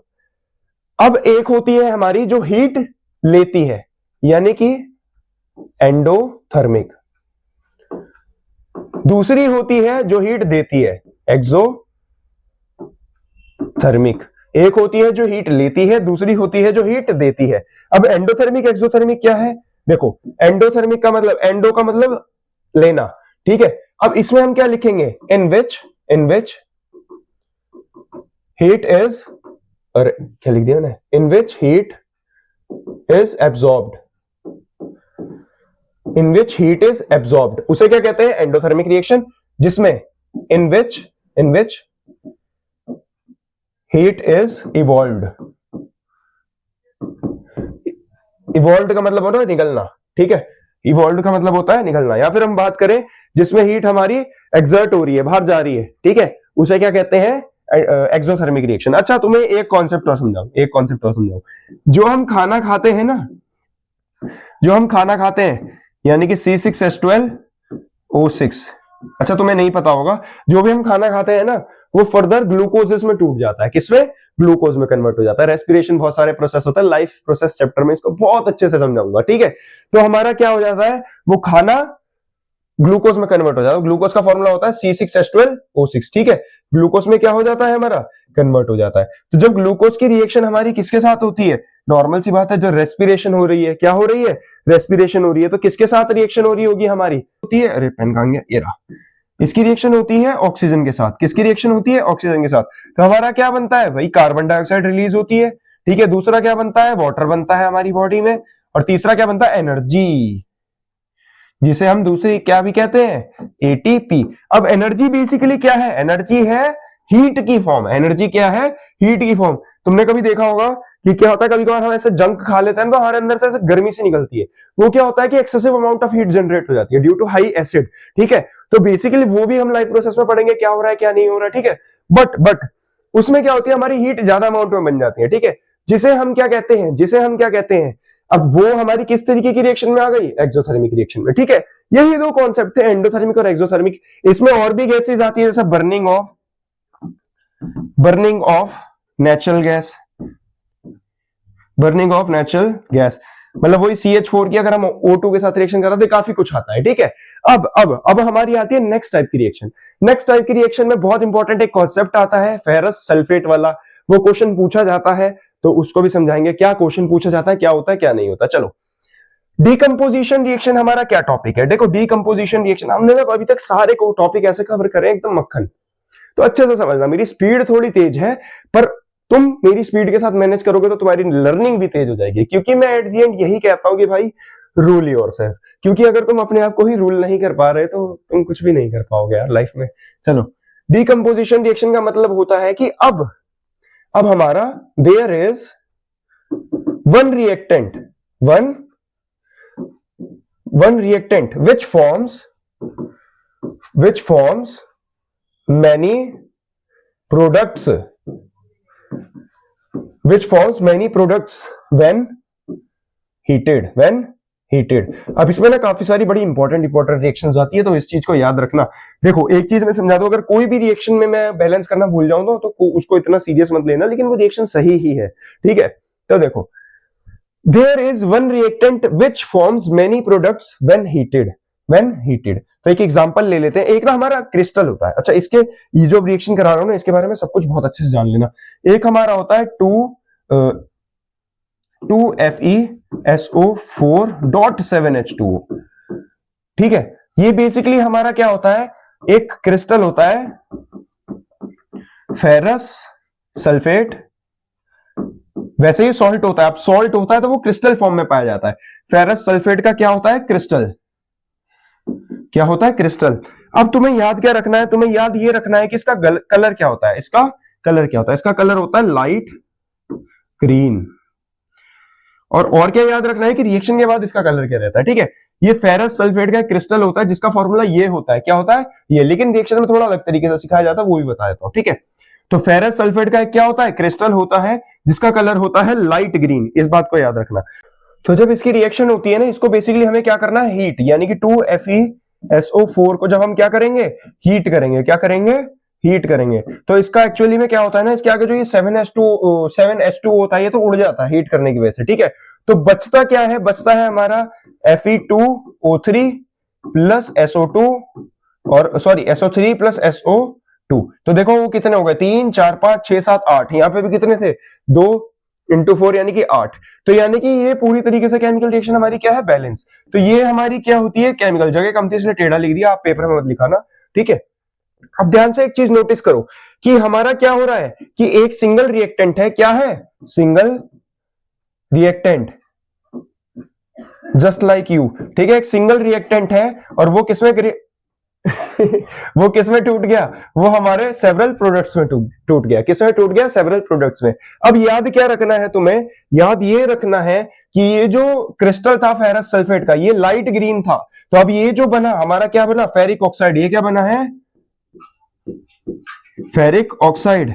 Speaker 1: अब एक होती है हमारी जो हीट लेती है, यानी कि एंडोथर्मिक। दूसरी होती है जो हीट देती है, एक्सोथर्मिक। एक होती है जो हीट लेती है, दूसरी होती है जो हीट देती है। अब एंडोथर्मिक एक्सोथर्मिक क्या है? देखो, एंडोथर्मिक का मतलब, एंडो का मतलब लेना। ठीक है, अब इसमें हम क्या लिखेंगे? इन विच हीट इज, और क्या लिख दिया मैंने? In which heat is absorbed. उसे क्या कहते हैं? Endothermic reaction. जिसमें in which heat is evolved. Evolved का मतलब होता है निकलना। ठीक है, इवॉल्व्ड का मतलब होता है निकलना। या फिर हम बात करें जिसमें हीट हमारी एक्सर्ट हो रही है, बाहर जा रही है, ठीक है, उसे क्या कहते हैं? Exothermic reaction. अच्छा, तुम्हें एक कॉन्सेप्ट और समझाऊं। जो हम खाना खाते हैं, यानी कि C6H12O6। अच्छा, तुम्हें नहीं पता होगा, जो भी हम खाना खाते हैं ना, वो फर्दर ग्लूकोजेस में टूट जाता है। किसमें? ग्लूकोज में कन्वर्ट हो जाता है। रेस्पिरेशन बहुत सारे प्रोसेस होता है, लाइफ प्रोसेस चैप्टर में इसको बहुत अच्छे से समझाऊंगा। ठीक है, तो हमारा क्या हो जाता है? वो खाना ग्लूकोज में कन्वर्ट हो जाता है। ग्लूकोज का फॉर्मूला होता है C6H12O6। ठीक है, ग्लूकोज में क्या हो जाता है? हमारा कन्वर्ट हो जाता है। तो जब ग्लूकोज की रिएक्शन हमारी किसके साथ होती है? नॉर्मल सी बात है, जो रेस्पिरेशन हो रही है, क्या हो रही है? रेस्पिरेशन हो रही है। तो किसके साथ रिएक्शन हो रही होगी हमारी? होती है, अरे पेन कहां गया, ये रहा। इसकी रिएक्शन होती है ऑक्सीजन के साथ। किसकी रिएक्शन होती है? ऑक्सीजन के साथ। तो हमारा क्या बनता है भाई? कार्बन डाइऑक्साइड रिलीज होती है। ठीक है, दूसरा क्या बनता है? वाटर बनता है हमारी बॉडी में। और तीसरा क्या बनता है? एनर्जी, जिसे हम दूसरी क्या भी कहते हैं? ATP। अब एनर्जी बेसिकली क्या है? एनर्जी है हीट की फॉर्म। एनर्जी क्या है? हीट की फॉर्म। तुमने कभी देखा होगा कि क्या होता है, कभी कभार हम ऐसे जंक खा लेते हैं तो हमारे अंदर से ऐसे गर्मी सी निकलती है। वो क्या होता है कि excessive amount of heat generate हो जाती है ड्यू टू हाई एसिड। ठीक है, तो बेसिकली वो भी हम लाइफ प्रोसेस में पढ़ेंगे, क्या हो रहा है क्या नहीं हो रहा है। ठीक है, बट उसमें क्या होती है? हमारी हीट ज्यादा अमाउंट में बन जाती है। ठीक है, जिसे हम क्या कहते हैं? अब वो हमारी किस तरीके की रिएक्शन में आ गई? एक्सोथर्मिक रिएक्शन में। ठीक है, यही दो कॉन्सेप्ट थे, एंडोथर्मिक और एक्सोथर्मिक। इसमें और भी गैसेस आती है, जैसे burning of burning of natural gas, burning of natural gas, मतलब वही CH4 की अगर हम O2 के साथ रिएक्शन कराते काफी कुछ आता है, ठीक है। अब हमारी आती है नेक्स्ट टाइप की रिएक्शन। नेक्स्ट टाइप की रिएक्शन में बहुत इंपॉर्टेंट एक कॉन्सेप्ट आता है फेरस सल्फेट वाला, वो क्वेश्चन पूछा जाता है तो उसको भी समझाएंगे, क्या क्वेश्चन पूछा जाता है, क्या होता है क्या नहीं होता। चलो, डीकंपोजिशन रिएक्शन हमारा क्या टॉपिक है। देखो, डीकंपोजिशन रिएक्शन हमने ना अभी तक सारे को टॉपिक ऐसे कवर करे एकदम मक्खन, तो अच्छे से समझना। मेरी स्पीड थोड़ी तेज है, पर तुम मेरी स्पीड के साथ मैनेज करोगे तो तुम्हारी लर्निंग भी तेज हो जाएगी, क्योंकि मैं एट द एंड यही कहता हूं कि भाई रूल योरसेल्फ, क्योंकि अगर तुम अपने आप को ही रूल नहीं कर पा रहे तो तुम कुछ भी नहीं कर पाओगे यार लाइफ में। चलो, डीकंपोजिशन रिएक्शन का मतलब होता है कि अब हमारा there is one reactant, one reactant which forms many products, when heated। अब इसमें ना काफी सारी बड़ी इंपॉर्टेंट रिएक्शंस आती है, तो इस चीज को याद रखना। देखो, एक चीज मैं समझा दूं, अगर कोई भी रिएक्शन में मैं बैलेंस करना भूल जाऊं तो उसको इतना सीरियस मत लेना, लेकिन वो रिएक्शन सही ही है, ठीक है। तो देखो, there is one reactant which forms many products when heated। तो एक एग्जांपल ले लेते हैं। एक ना हमारा क्रिस्टल होता है, अच्छा इसके ये जो रिएक्शन करा रहा हूं ना इसके बारे में सब कुछ बहुत अच्छे से जान लेना। एक हमारा होता है 2FeSO4.7H2O, ठीक है। ये बेसिकली हमारा क्या होता है, एक क्रिस्टल होता है फेरस सल्फेट, वैसे ही सॉल्ट होता है। अब सॉल्ट होता है तो वो क्रिस्टल फॉर्म में पाया जाता है। फेरस सल्फेट का क्या होता है, क्रिस्टल, क्या होता है, क्रिस्टल। अब तुम्हें याद क्या रखना है, तुम्हें याद ये रखना है कि इसका कलर क्या होता है, इसका कलर क्या होता है, इसका कलर होता है लाइट ग्रीन। और क्या याद रखना है कि रिएक्शन के बाद इसका कलर क्या रहता है, ठीक है। ये फेरस सल्फेट का क्रिस्टल होता है जिसका फॉर्मूला ये होता है, क्या होता है ये, लेकिन रिएक्शन में थोड़ा अलग तरीके से सिखाया जाता है, वो भी बता देता हूं, ठीक है। तो फेरस सल्फेट का क्या होता है, क्रिस्टल होता है जिसका कलर होता है लाइट ग्रीन, इस बात को याद रखना। तो जब इसकी रिएक्शन होती है ना, इसको बेसिकली हमें क्या करना है, हीट, यानी कि 2FeSO4 को जब हम क्या करेंगे, हीट करेंगे, क्या करेंगे, हीट करेंगे। तो इसका एक्चुअली में क्या होता है ना, इसके आगे जो ये 7H2 होता है ये तो उड़ जाता है हीट करने की वजह से, ठीक है। तो बचता क्या है, बचता है हमारा Fe2O3 प्लस SO2 और सॉरी SO3 प्लस SO2। तो देखो वो कितने हो गए, 3 4 5 6 7 8, यहाँ पे भी कितने थे, 2 × 4 यानी कि 8। तो यानी कि ये पूरी तरीके से केमिकल रिएक्शन हमारी क्या है, बैलेंस। तो ये हमारी क्या होती है, केमिकल, जगह कम थी इसलिए टेढ़ा लिख दिया, आप पेपर में मत लिखाना, ठीक है। अब ध्यान से एक चीज नोटिस करो कि हमारा क्या हो रहा है कि एक सिंगल रिएक्टेंट है, क्या है, single reactant, just like you, ठीक है। एक सिंगल रिएक्टेंट है और वो किसमें वो किसमें टूट गया, वो हमारे सेवरल प्रोडक्ट्स में टूट गया, किसमें टूट गया, सेवरल प्रोडक्ट्स में। अब याद क्या रखना है तुम्हें, याद ये रखना है कि ये जो क्रिस्टल था फेरस सल्फेट का, ये लाइट ग्रीन था। तो अब ये जो बना हमारा क्या बना, फेरिक ऑक्साइड, ये क्या बना है, फेरिक ऑक्साइड।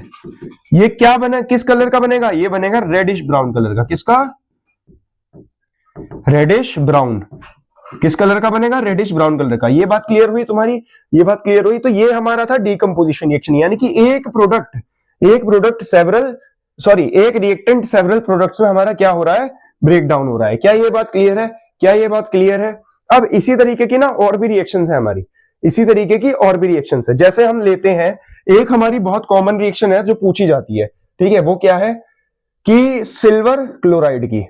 Speaker 1: ये क्या बना, किस कलर का बनेगा, ये बनेगा रेडिश ब्राउन कलर का, किसका, रेडिश ब्राउन, किस कलर का बनेगा, रेडिश ब्राउन कलर का। ये बात क्लियर हुई तुम्हारी, ये बात क्लियर हुई। तो ये हमारा था डीकंपोजिशन रिएक्शन, यानी कि एक प्रोडक्ट सेवरल, सॉरी एक रिएक्टेंट सेवरल प्रोडक्ट्स में हमारा क्या हो रहा है, ब्रेक डाउन हो रहा है। क्या ये बात क्लियर है, क्या ये बात क्लियर है। अब इसी तरीके की ना और भी रिएक्शंस है हमारी, इसी तरीके की और भी रिएक्शंस है। जैसे हम लेते हैं, एक हमारी बहुत कॉमन रिएक्शन है जो पूछी जाती है, ठीक है, वो क्या है कि सिल्वर क्लोराइड की,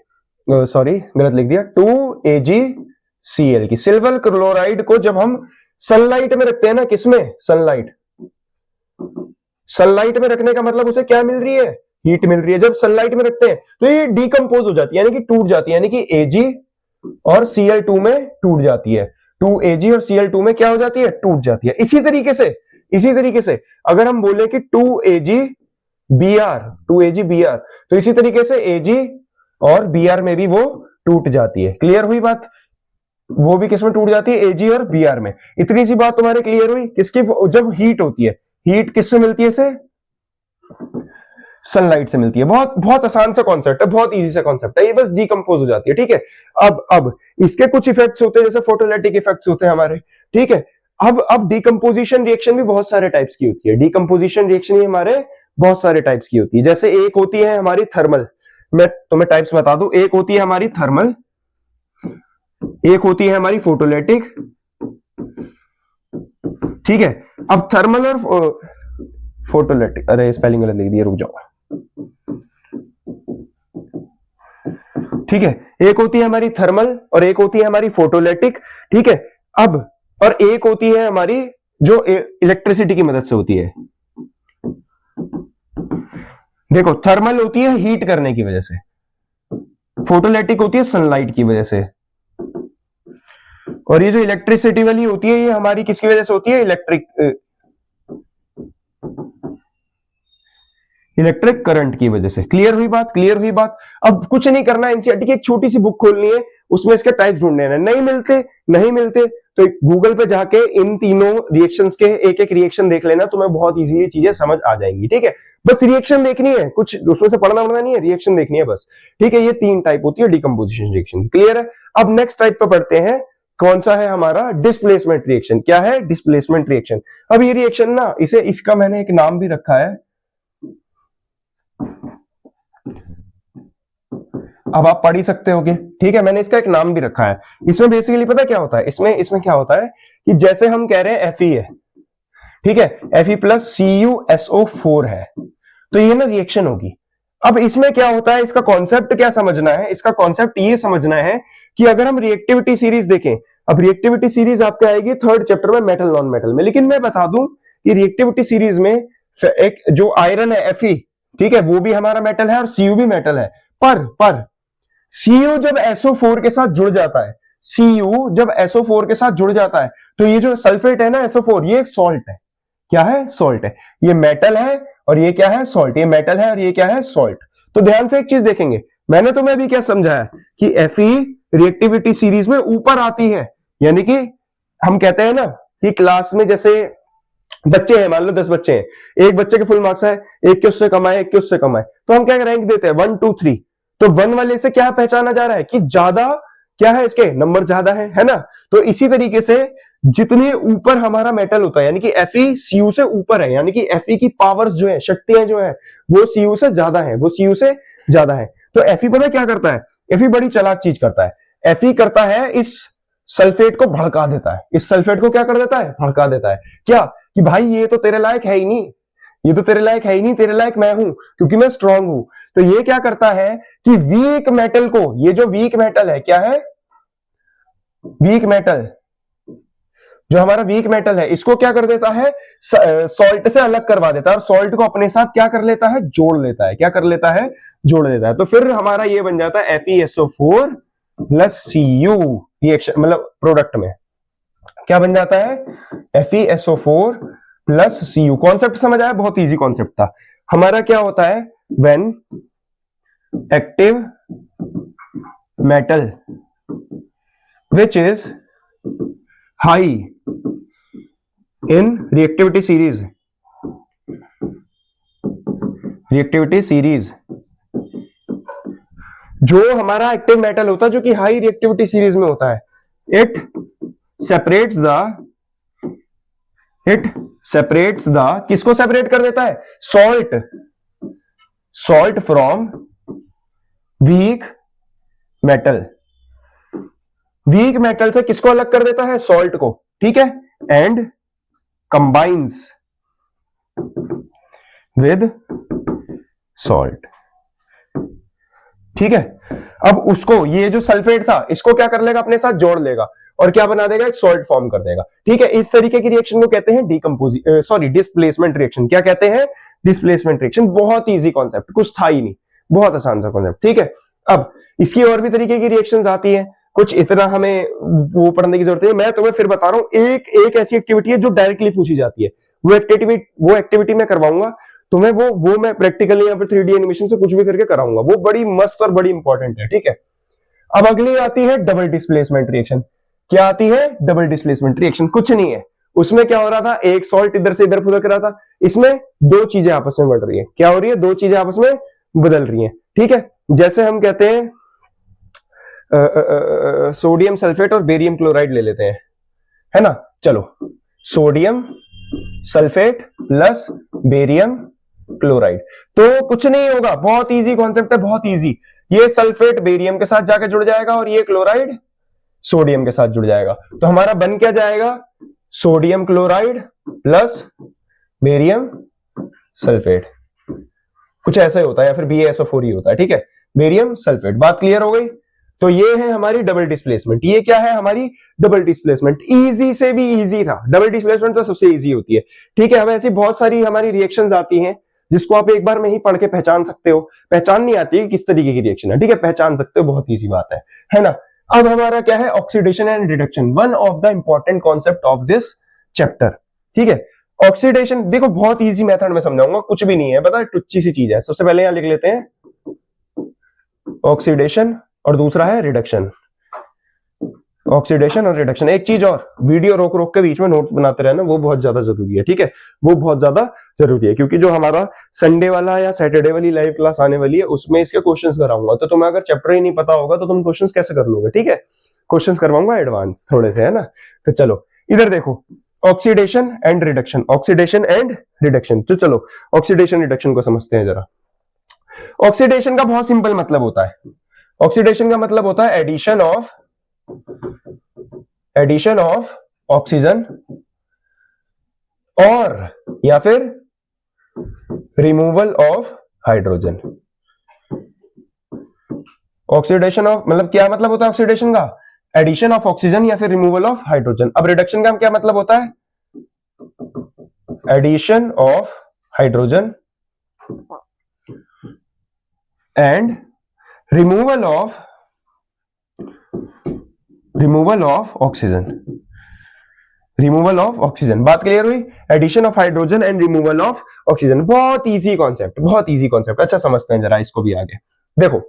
Speaker 1: सॉरी गलत लिख दिया, 2AgCl की, सिल्वर क्लोराइड को जब हम सनलाइट में रखते हैं ना, किसमें, सनलाइट में रखने का मतलब उसे क्या मिल रही है, हीट मिल रही है। जब सनलाइट में रखते हैं तो ये डिकम्पोज हो जाती है, यानी कि टूट जाती है, यानी कि Ag और Cl2 में टूट जाती है, 2Ag और Cl2 में क्या हो जाती है, टूट जाती है। इसी तरीके से अगर हम बोले कि 2AgBr, तो इसी तरीके से Ag और Br में भी वो टूट जाती है। क्लियर हुई बात, वो भी किसमें टूट जाती है, Ag और Br में। इतनी सी बात तुम्हारे क्लियर हुई, किसकी, जब हीट होती है, हीट किससे मिलती है, इसे सनलाइट से मिलती है। बहुत बहुत आसान सा कॉन्सेप्ट है, बहुत इजी सा कॉन्सेप्ट है, ये बस डिकम्पोज हो जाती है, ठीक है। अब इसके कुछ इफेक्ट्स होते हैं, जैसे फोटोलाइटिक इफेक्ट्स होते हैं हमारे, ठीक है। अब डिकम्पोजिशन रिएक्शन भी बहुत सारे टाइप्स की होती है। डिकम्पोजिशन रिएक्शन ही हमारे बहुत सारे टाइप्स की होती है। जैसे एक होती है हमारी थर्मल, मैं तुम्हें टाइप्स बता दूं, एक होती है हमारी थर्मल, एक होती है हमारी फोटोलिटिक, ठीक है। अब थर्मल और फोटोलिटिक, अरे स्पेलिंग गलत लिख दिया, रुक जाओ, ठीक है। एक होती है हमारी थर्मल और एक होती है हमारी फोटोलिटिक, ठीक है। अब और एक होती है हमारी जो इलेक्ट्रिसिटी की मदद से होती है। देखो, थर्मल होती है हीट करने की वजह से, फोटोलिटिक होती है सनलाइट की वजह से, और ये जो इलेक्ट्रिसिटी वाली होती है ये हमारी किसकी वजह से होती है, इलेक्ट्रिक करंट की वजह से। क्लियर हुई बात, क्लियर हुई बात। अब कुछ नहीं करना, एनसीईआरटी की एक छोटी सी बुक खोलनी है, उसमें इसके टाइप्स ढूंढने हैं। नहीं मिलते तो गूगल पे जाके इन तीनों रिएक्शंस के एक एक रिएक्शन देख लेना, तुम्हें बहुत इजीली चीजें समझ आ जाएंगी, ठीक है। बस रिएक्शन देखनी है, कुछ उसमें से पढ़ना नहीं है, रिएक्शन देखनी है बस, ठीक है। ये 3 टाइप होती है डिकम्पोजिशन रिएक्शन, क्लियर है। अब नेक्स्ट टाइप पे पढ़ते हैं, कौन सा है हमारा, डिस्प्लेसमेंट रिएक्शन। क्या है, डिस्प्लेसमेंट रिएक्शन। अब ये रिएक्शन ना, इसका मैंने एक नाम भी रखा है, अब आप पढ़ ही सकते होगे, ठीक है। मैंने इसका एक नाम भी रखा है। इसमें बेसिकली पता क्या होता है, इसमें क्या होता है कि जैसे हम कह रहे हैं Fe है, ठीक है, Fe प्लस CuSO4 है, तो ये ना रिएक्शन होगी। अब इसमें क्या होता है, इसका कॉन्सेप्ट क्या समझना है, इसका कॉन्सेप्ट ये समझना है कि अगर हम रिएक्टिविटी सीरीज देखें, अब रिएक्टिविटी सीरीज आपको आएगी 3rd चैप्टर में, मेटल नॉन मेटल में। लेकिन मैं बता दूं कि रिएक्टिविटी सीरीज में एक जो आयरन है Fe, ठीक है, वो भी हमारा मेटल है और Cu भी मेटल है, पर Cu जब SO4 के साथ जुड़ जाता है, Cu जब SO4 के साथ जुड़ जाता है, तो ये जो सल्फेट है ना SO4, ये एक सॉल्ट है। क्या है, सॉल्ट है। ये मेटल है और ये क्या है, सॉल्ट। ये मेटल है और ये क्या है, सॉल्ट। तो ध्यान से एक चीज देखेंगे, मैंने तुम्हें अभी क्या समझाया कि Fe रिएक्टिविटी सीरीज में ऊपर आती है, यानी कि हम कहते हैं ना कि क्लास में जैसे बच्चे हैं, मान लो 10 बच्चे हैं, एक बच्चे के फुल मार्क्स है, एक के उससे कम आए, एक के उससे कम आए, तो हम क्या रैंक देते हैं 1 2 3। तो 1 वाले से क्या पहचाना जा रहा है कि ज्यादा क्या है, इसके नंबर ज्यादा है ना। तो इसी तरीके से जितने ऊपर हमारा मेटल होता है, यानी कि Fe Cu से ऊपर है, यानी कि Fe की पावर्स जो है, शक्तियां जो है, वो Cu से ज्यादा है, वो Cu से ज्यादा है। तो Fe पता क्या करता है, Fe बड़ी चालाक चीज करता है। Fe करता है इस सल्फेट को भड़का देता है, इस सल्फेट को क्या कर देता है, भड़का देता है। क्या कि भाई ये तो तेरे लायक है ही नहीं, ये तो तेरे लायक है ही नहीं, तेरे लायक मैं हूं क्योंकि मैं स्ट्रांग हूं। तो ये क्या करता है कि वीक मेटल को, ये जो वीक मेटल है, क्या है, वीक मेटल, जो हमारा वीक मेटल है, इसको क्या कर देता है, सॉल्ट से अलग करवा देता है और सॉल्ट को अपने साथ क्या कर लेता है, जोड़ लेता है। क्या कर लेता है, जोड़ लेता है। तो फिर हमारा ये बन जाता है FeSO4 प्लस Cu रिएक्शन, मतलब प्रोडक्ट में क्या बन जाता है, FeSO4 प्लस Cu। कॉन्सेप्ट समझ आया, बहुत इजी कॉन्सेप्ट था। हमारा क्या होता है, when active metal which is high in reactivity series, reactivity series, जो हमारा एक्टिव मेटल होता है जो कि हाई रिएक्टिविटी सीरीज में होता है, इट सेपरेट्स द, किसको सेपरेट कर देता है, salt from weak metal, weak metal से किसको अलग कर देता है, सॉल्ट को, ठीक है, एंड कंबाइंस विद सॉल्ट, ठीक है। अब उसको, ये जो सल्फेट था, इसको क्या कर लेगा, अपने साथ जोड़ लेगा और क्या बना देगा, एक सॉल्ट फॉर्म कर देगा, ठीक है। इस तरीके की रिएक्शन को कहते हैं डिस्प्लेसमेंट रिएक्शन। क्या कहते हैं, डिस्प्लेसमेंट रिएक्शन। बहुत इजी कॉन्सेप्ट, कुछ था ही नहीं, बहुत आसान सा कॉन्सेप्ट, ठीक है। अब इसकी और भी तरीके की रिएक्शंस आती हैं, कुछ इतना हमें वो पढ़ने की जरूरत है, मैं तुम्हें फिर बता रहा हूं। एक ऐसी एक्टिविटी है जो डायरेक्टली पूछी जाती है, वो एक्टिविटी मैं करवाऊंगा तुम्हें, वो मैं प्रैक्टिकली या फिर 3D एनिमेशन से कुछ भी करके कराऊंगा, वो बड़ी मस्त और बड़ी इंपॉर्टेंट है, ठीक है। अब अगली आती है डबल डिस्प्लेसमेंट रिएक्शन। क्या आती है, डबल डिस्प्लेसमेंट रिएक्शन। कुछ नहीं है, उसमें क्या हो रहा था, एक सॉल्ट इधर से इधर फुदक रहा था, इसमें दो चीजें आपस में बढ़ रही है। क्या हो रही है, दो चीजें आपस में बदल रही हैं, ठीक है। जैसे हम कहते हैं सोडियम सल्फेट और बेरियम क्लोराइड ले लेते हैं, है ना। चलो, sodium sulphate plus barium chloride. तो कुछ नहीं होगा, बहुत इजी कॉन्सेप्ट है, बहुत इजी। ये सल्फेट बेरियम के साथ जाके जुड़ जाएगा और ये क्लोराइड सोडियम के साथ जुड़ जाएगा। तो हमारा बन क्या जाएगा, sodium chloride plus barium sulphate, कुछ ऐसा ही होता है, या फिर BaSO4 ही होता है, ठीक है, बेरियम सल्फेट। बात क्लियर हो गई। तो ये है हमारी डबल डिस्प्लेसमेंट। ये क्या है, हमारी डबल डिस्प्लेसमेंट। इजी से भी इजी था, डबल डिस्प्लेसमेंट तो सबसे इजी होती है, ठीक है। अब ऐसी बहुत सारी हमारी रिएक्शंस आती हैं जिसको आप एक बार में ही पढ़ के पहचान सकते हो। पहचान नहीं आती है किस तरीके की रिएक्शन है, ठीक है, पहचान सकते हो, बहुत इजी बात है ना। अब हमारा क्या है, oxidation and reduction, one of the important concept of this chapter, ठीक है। ऑक्सीडेशन देखो बहुत इजी मेथड में समझाऊंगा, कुछ भी नहीं है, पता है, टुच्ची सी चीज है। सबसे पहले यहां लिख लेते हैं ऑक्सीडेशन और दूसरा है रिडक्शन। ऑक्सीडेशन और रिडक्शन। एक चीज और, वीडियो रोक रोक के बीच में नोट्स बनाते रहना, वो बहुत ज्यादा जरूरी है, ठीक है, वो बहुत ज्यादा जरूरी है, क्योंकि जो हमारा संडे वाला या सैटरडे वाली लाइव क्लास आने वाली है उसमें इसके क्वेश्चंस कराऊंगा। तो तुम्हें अगर चैप्टर ही नहीं पता होगा तो तुम क्वेश्चंस कैसे कर लोगे, ठीक है। क्वेश्चंस करवाऊंगा एडवांस थोड़े से, है ना। तो चलो इधर देखो, oxidation and reduction, oxidation and reduction. तो चलो ऑक्सीडेशन रिडक्शन को समझते हैं जरा। ऑक्सीडेशन का बहुत सिंपल मतलब होता है, ऑक्सीडेशन का मतलब होता है एडिशन ऑफ ऑक्सीजन और या फिर removal of hydrogen. Oxidation of मतलब क्या मतलब होता है ऑक्सीडेशन का, एडिशन ऑफ ऑक्सीजन या फिर रिमूवल ऑफ हाइड्रोजन। अब रिडक्शन का क्या मतलब होता है, addition of hydrogen and removal of oxygen, removal of oxygen. बात क्लियर हुई, addition of hydrogen and removal of oxygen. बहुत इजी कॉन्सेप्ट, बहुत इजी कॉन्सेप्ट। अच्छा समझते हैं जरा इसको भी आगे। देखो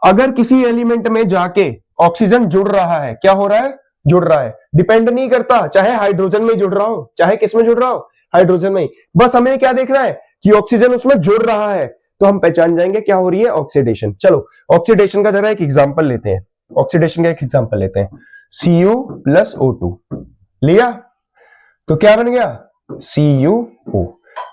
Speaker 1: अगर किसी एलिमेंट में जाके ऑक्सीजन जुड़ रहा है, क्या हो रहा है, जुड़ रहा है, डिपेंड नहीं करता चाहे हाइड्रोजन में जुड़ रहा हो चाहे किस में जुड़ रहा हो, हाइड्रोजन में ही। बस हमें क्या देखना है कि ऑक्सीजन उसमें जुड़ रहा है, तो हम पहचान जाएंगे क्या हो रही है, ऑक्सीडेशन। चलो ऑक्सीडेशन का जरा एक एग्जांपल लेते हैं, ऑक्सीडेशन का एक एग्जांपल लेते हैं। Cu प्लस O2 लिया तो क्या बन गया, CuO।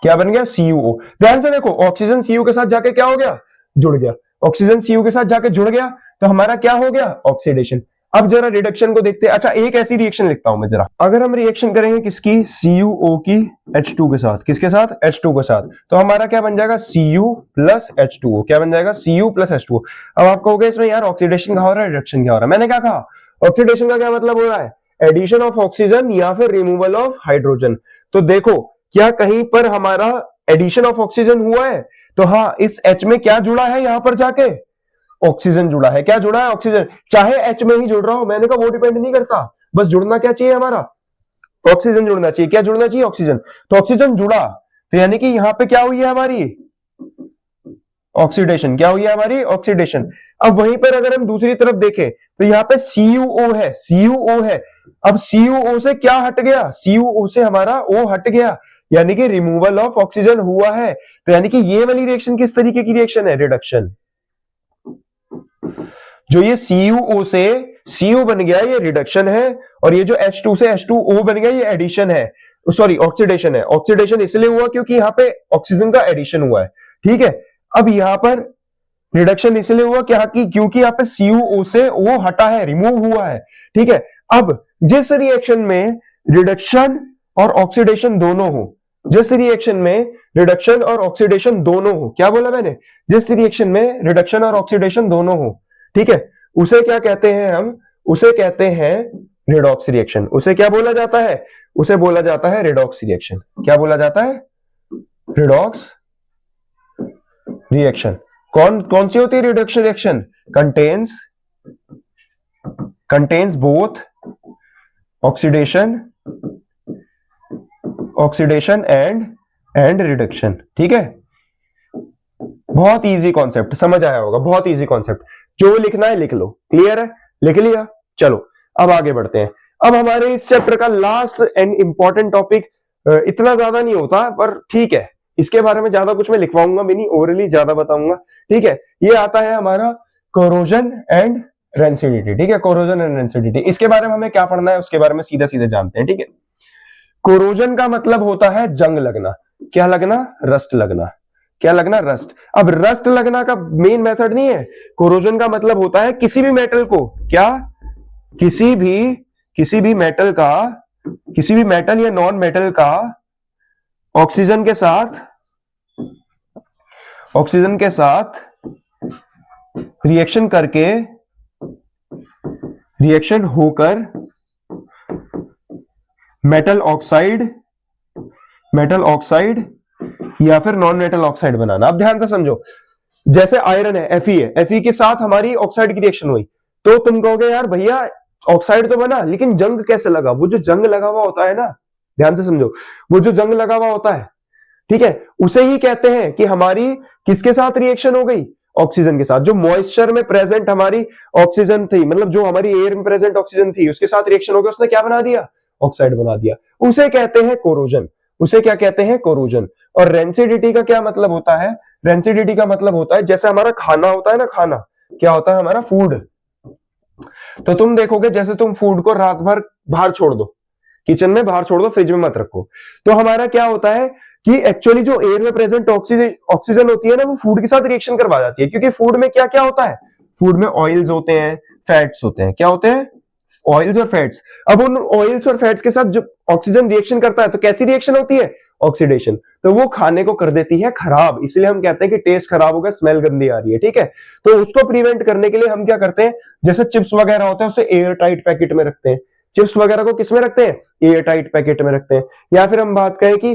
Speaker 1: क्या बन गया, CuO। ध्यान से देखो, ऑक्सीजन Cu के साथ जाके क्या हो गया, जुड़ गया। ऑक्सीजन Cu के साथ जाके जुड़ गया तो हमारा क्या हो गया, ऑक्सीडेशन। अब जरा रिडक्शन को देखते हैं। अच्छा एक ऐसी रिएक्शन लिखता हूं मैं जरा, अगर हम रिएक्शन करेंगे किसकी, CuO की H2 के साथ, किसके साथ, H2 के साथ, तो हमारा क्या बन जाएगा, Cu प्लस H2O। क्या बन जाएगा, Cu प्लस H2O। अब आप कहोगे इसमें यार ऑक्सीडेशन क्या हो रहा है, रिडक्शन क्या हो रहा है। मैंने क्या कहा, ऑक्सीडेशन का क्या मतलब हो रहा है, एडिशन ऑफ ऑक्सीजन या फिर रिमूवल ऑफ हाइड्रोजन। तो देखो क्या कहीं पर हमारा एडिशन ऑफ ऑक्सीजन हुआ है, तो हाँ इस H में क्या जुड़ा है, यहां पर जाके ऑक्सीजन जुड़ा है। क्या जुड़ा है, ऑक्सीजन। चाहे H में ही जुड़ रहा हो, मैंने कहा वो डिपेंड नहीं करता, बस जुड़ना क्या चाहिए हमारा, ऑक्सीजन जुड़ना चाहिए। क्या जुड़ना चाहिए, ऑक्सीजन। तो ऑक्सीजन जुड़ा तो यानी कि यहां पे क्या हुई है हमारी, ऑक्सीडेशन। क्या हुई है हमारी, ऑक्सीडेशन। अब वहीं पर अगर हम दूसरी तरफ देखें तो यहाँ पे CuO है, CuO है। अब CuO से क्या हट गया, CuO से हमारा O हट गया, यानी कि रिमूवल ऑफ ऑक्सीजन हुआ है। तो यानी कि ये वाली रिएक्शन किस तरीके की रिएक्शन है, रिडक्शन। जो ये CuO से Cu बन गया ये रिडक्शन है, और ये जो H2 से H2O बन गया ये एडिशन है, सॉरी ऑक्सीडेशन है। ऑक्सीडेशन इसलिए हुआ क्योंकि यहाँ पे ऑक्सीजन का एडिशन हुआ है, ठीक है। अब यहाँ पर रिडक्शन इसलिए हुआ क्या कि क्योंकि यहाँ पे CuO से O हटा है, रिमूव हुआ है, ठीक है। अब जिस रिएक्शन में रिडक्शन और ऑक्सीडेशन दोनों हो, जिस रिएक्शन में रिडक्शन और ऑक्सीडेशन दोनों हो, क्या बोला मैंने, जिस रिएक्शन में रिडक्शन और ऑक्सीडेशन दोनों हो, ठीक है, उसे क्या कहते हैं हम, उसे कहते हैं रिडॉक्स रिएक्शन। उसे क्या बोला जाता है, उसे बोला जाता है रिडॉक्स रिएक्शन। क्या बोला जाता है, रिडॉक्स रिएक्शन। कौन कौन सी होती है reduction reaction, contains both oxidation and reduction, ठीक है। बहुत इजी कॉन्सेप्ट, समझ आया होगा, बहुत इजी कॉन्सेप्ट। जो लिखना है लिख लो, क्लियर है, लिख लिया। चलो अब आगे बढ़ते हैं। अब हमारे इस चैप्टर का लास्ट एंड इंपॉर्टेंट टॉपिक, इतना ज्यादा नहीं होता पर ठीक है, इसके बारे में ज्यादा कुछ मैं लिखवाऊंगा भी नहीं, ओरली ज्यादा बताऊंगा, ठीक है। ये आता है हमारा कोरोजन एंड रेंसिडिटी, ठीक है, कोरोजन एंड रेंसिडिटी। इसके बारे में हमें क्या पढ़ना है उसके बारे में सीधे सीधे जानते हैं, ठीक है। कोरोजन का मतलब होता है जंग लगना। क्या लगना? रस्ट लगना। क्या लगना? रस्ट। अब रस्ट लगना का मेन मेथड नहीं है। कोरोजन का मतलब होता है किसी भी मेटल को, क्या? किसी भी मेटल या नॉन मेटल का ऑक्सीजन के साथ रिएक्शन होकर मेटल ऑक्साइड या फिर नॉन मेटल ऑक्साइड बनाना। अब ध्यान से समझो, जैसे आयरन है, Fe के साथ हमारी ऑक्साइड की रिएक्शन हुई, तो तुम कहोगे यार भैया ऑक्साइड तो बना, लेकिन जंग कैसे लगा? वो जो जंग लगा हुआ होता है ना, ध्यान से समझो, वो जो जंग लगा हुआ होता है, ठीक है, उसे ही कहते हैं कि हमारी किसके साथ रिएक्शन हो गई? ऑक्सीजन के साथ। जो मॉइस्चर में प्रेजेंट हमारी ऑक्सीजन थी, मतलब जो हमारी एयर में प्रेजेंट ऑक्सीजन थी, उसके साथ रिएक्शन हो गया, उसने क्या बना दिया? ऑक्साइड बना दिया। उसे कहते हैं कोरोजन। उसे क्या कहते हैं? कोरोजन। और रेंसिडिटी का क्या मतलब होता है? रेंसिडिटी का मतलब होता है जैसे हमारा खाना होता है ना, खाना क्या होता है? हमारा फूड। तो तुम देखोगे जैसे तुम फूड को रात भर बाहर छोड़ दो, किचन में बाहर छोड़ दो, फ्रिज में मत रखो, तो हमारा क्या होता है कि एक्चुअली जो एयर में प्रेजेंट ऑक्सीजन होती है ना, वो फूड के साथ रिएक्शन करवा जाती है। क्योंकि फूड में क्या क्या होता है? फूड में ऑयल्स होते हैं, फैट्स होते हैं। क्या होते हैं? ऑयल्स और फैट्स। अब उन ऑयल्स और फैट्स के साथ जब ऑक्सीजन रिएक्शन करता है तो कैसी रिएक्शन होती है? ऑक्सीडेशन। तो वो खाने को कर देती है खराब। इसलिए हम कहते हैं कि टेस्ट खराब हो गया, स्मेल गंदी आ रही है, ठीक है। तो उसको प्रिवेंट करने के लिए हम क्या करते हैं, जैसे चिप्स वगैरह होते हैं उसे एयर टाइट पैकेट में रखते हैं। चिप्स वगैरह को किसमें रखते हैं? एयर टाइट पैकेट में रखते हैं। या फिर हम बात करें कि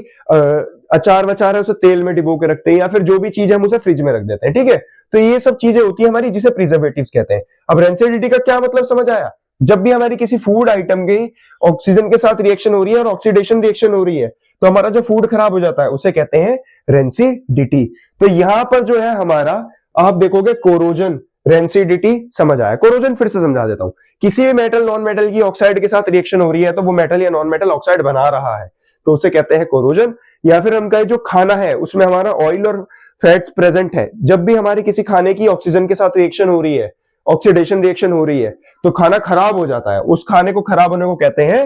Speaker 1: अचार वचार है उसे तेल में डिबो के रखते हैं, या फिर जो भी चीज है हम उसे फ्रिज में रख देते हैं, ठीक है। तो ये सब चीजें होती है हमारी, जिसे प्रिजर्वेटिव्स कहते हैं। अब रेंसिडिटी का क्या मतलब समझ आया? जब भी हमारी किसी फूड आइटम की ऑक्सीजन के साथ रिएक्शन हो रही है और ऑक्सीडेशन रिएक्शन हो रही है, तो हमारा जो फूड खराब हो जाता है उसे कहते हैं रेंसिडिटी। तो यहां पर जो है हमारा, आप देखोगे कोरोजन, रेंसिडिटी समझ आया। कोरोजन फिर से समझा देता हूं। किसी भी मेटल नॉन मेटल की ऑक्साइड के साथ रिएक्शन हो रही है, तो वो मेटल या नॉन मेटल ऑक्साइड बना रहा है, तो उसे कहते हैं कोरोजन। या फिर हम कहें जो खाना है उसमें हमारा ऑयल और फैट्स प्रेजेंट है, जब भी हमारी किसी खाने की ऑक्सीजन के साथ रिएक्शन हो रही है, ऑक्सीडेशन रिएक्शन हो रही है, तो खाना खराब हो जाता है। उस खाने को खराब होने को कहते हैं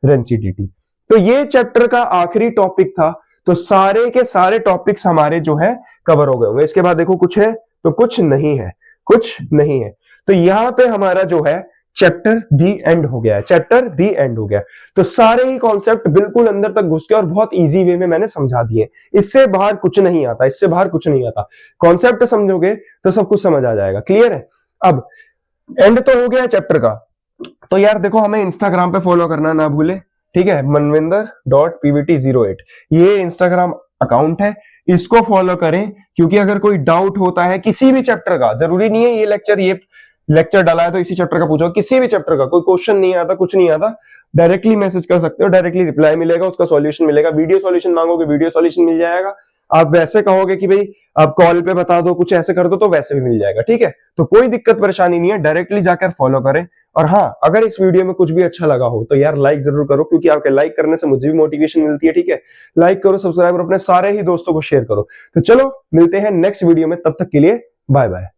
Speaker 1: रेंसिडिटी। तो ये चैप्टर का आखिरी टॉपिक था। तो सारे के सारे टॉपिक्स हमारे जो है कवर हो गए होंगे। इसके बाद देखो कुछ है तो कुछ नहीं है, कुछ नहीं है। तो यहां पे हमारा जो है चैप्टर दी एंड हो गया है, चैप्टर दी एंड हो गया। तो सारे ही कॉन्सेप्ट बिल्कुल अंदर तक घुस के और बहुत इजी वे में मैंने समझा दिए। इससे बाहर कुछ नहीं आता, इससे बाहर कुछ नहीं आता। कॉन्सेप्ट समझोगे तो सब कुछ समझ आ जाएगा। क्लियर है? अब एंड तो हो गया चैप्टर का। तो यार देखो, हमें इंस्टाग्राम पे फॉलो करना ना भूले, ठीक है। manvinder.pvt08 ये इंस्टाग्राम अकाउंट है, इसको फॉलो करें। क्योंकि अगर कोई डाउट होता है किसी भी चैप्टर का, जरूरी नहीं है ये लेक्चर डाला है तो इसी चैप्टर का पूछो, किसी भी चैप्टर का कोई क्वेश्चन नहीं आता, कुछ नहीं आता, डायरेक्टली मैसेज कर सकते हो, डायरेक्टली रिप्लाई मिलेगा, उसका सॉल्यूशन मिलेगा। वीडियो सॉल्यूशन मांगोगे, वीडियो सॉल्यूशन मिल जाएगा। आप वैसे कहोगे कि भाई आप कॉल पे बता दो, कुछ ऐसे कर दो, तो वैसे भी मिल जाएगा, ठीक है। तो कोई दिक्कत परेशानी नहीं है, डायरेक्टली जाकर फॉलो करें। और हाँ, अगर इस वीडियो में कुछ भी अच्छा लगा हो तो यार लाइक जरूर करो, क्योंकि आपके लाइक करने से मुझे भी मोटिवेशन मिलती है, ठीक है। लाइक करो, सब्सक्राइब करो, अपने सारे ही दोस्तों को शेयर करो। तो चलो मिलते हैं नेक्स्ट वीडियो में, तब तक के लिए बाय बाय।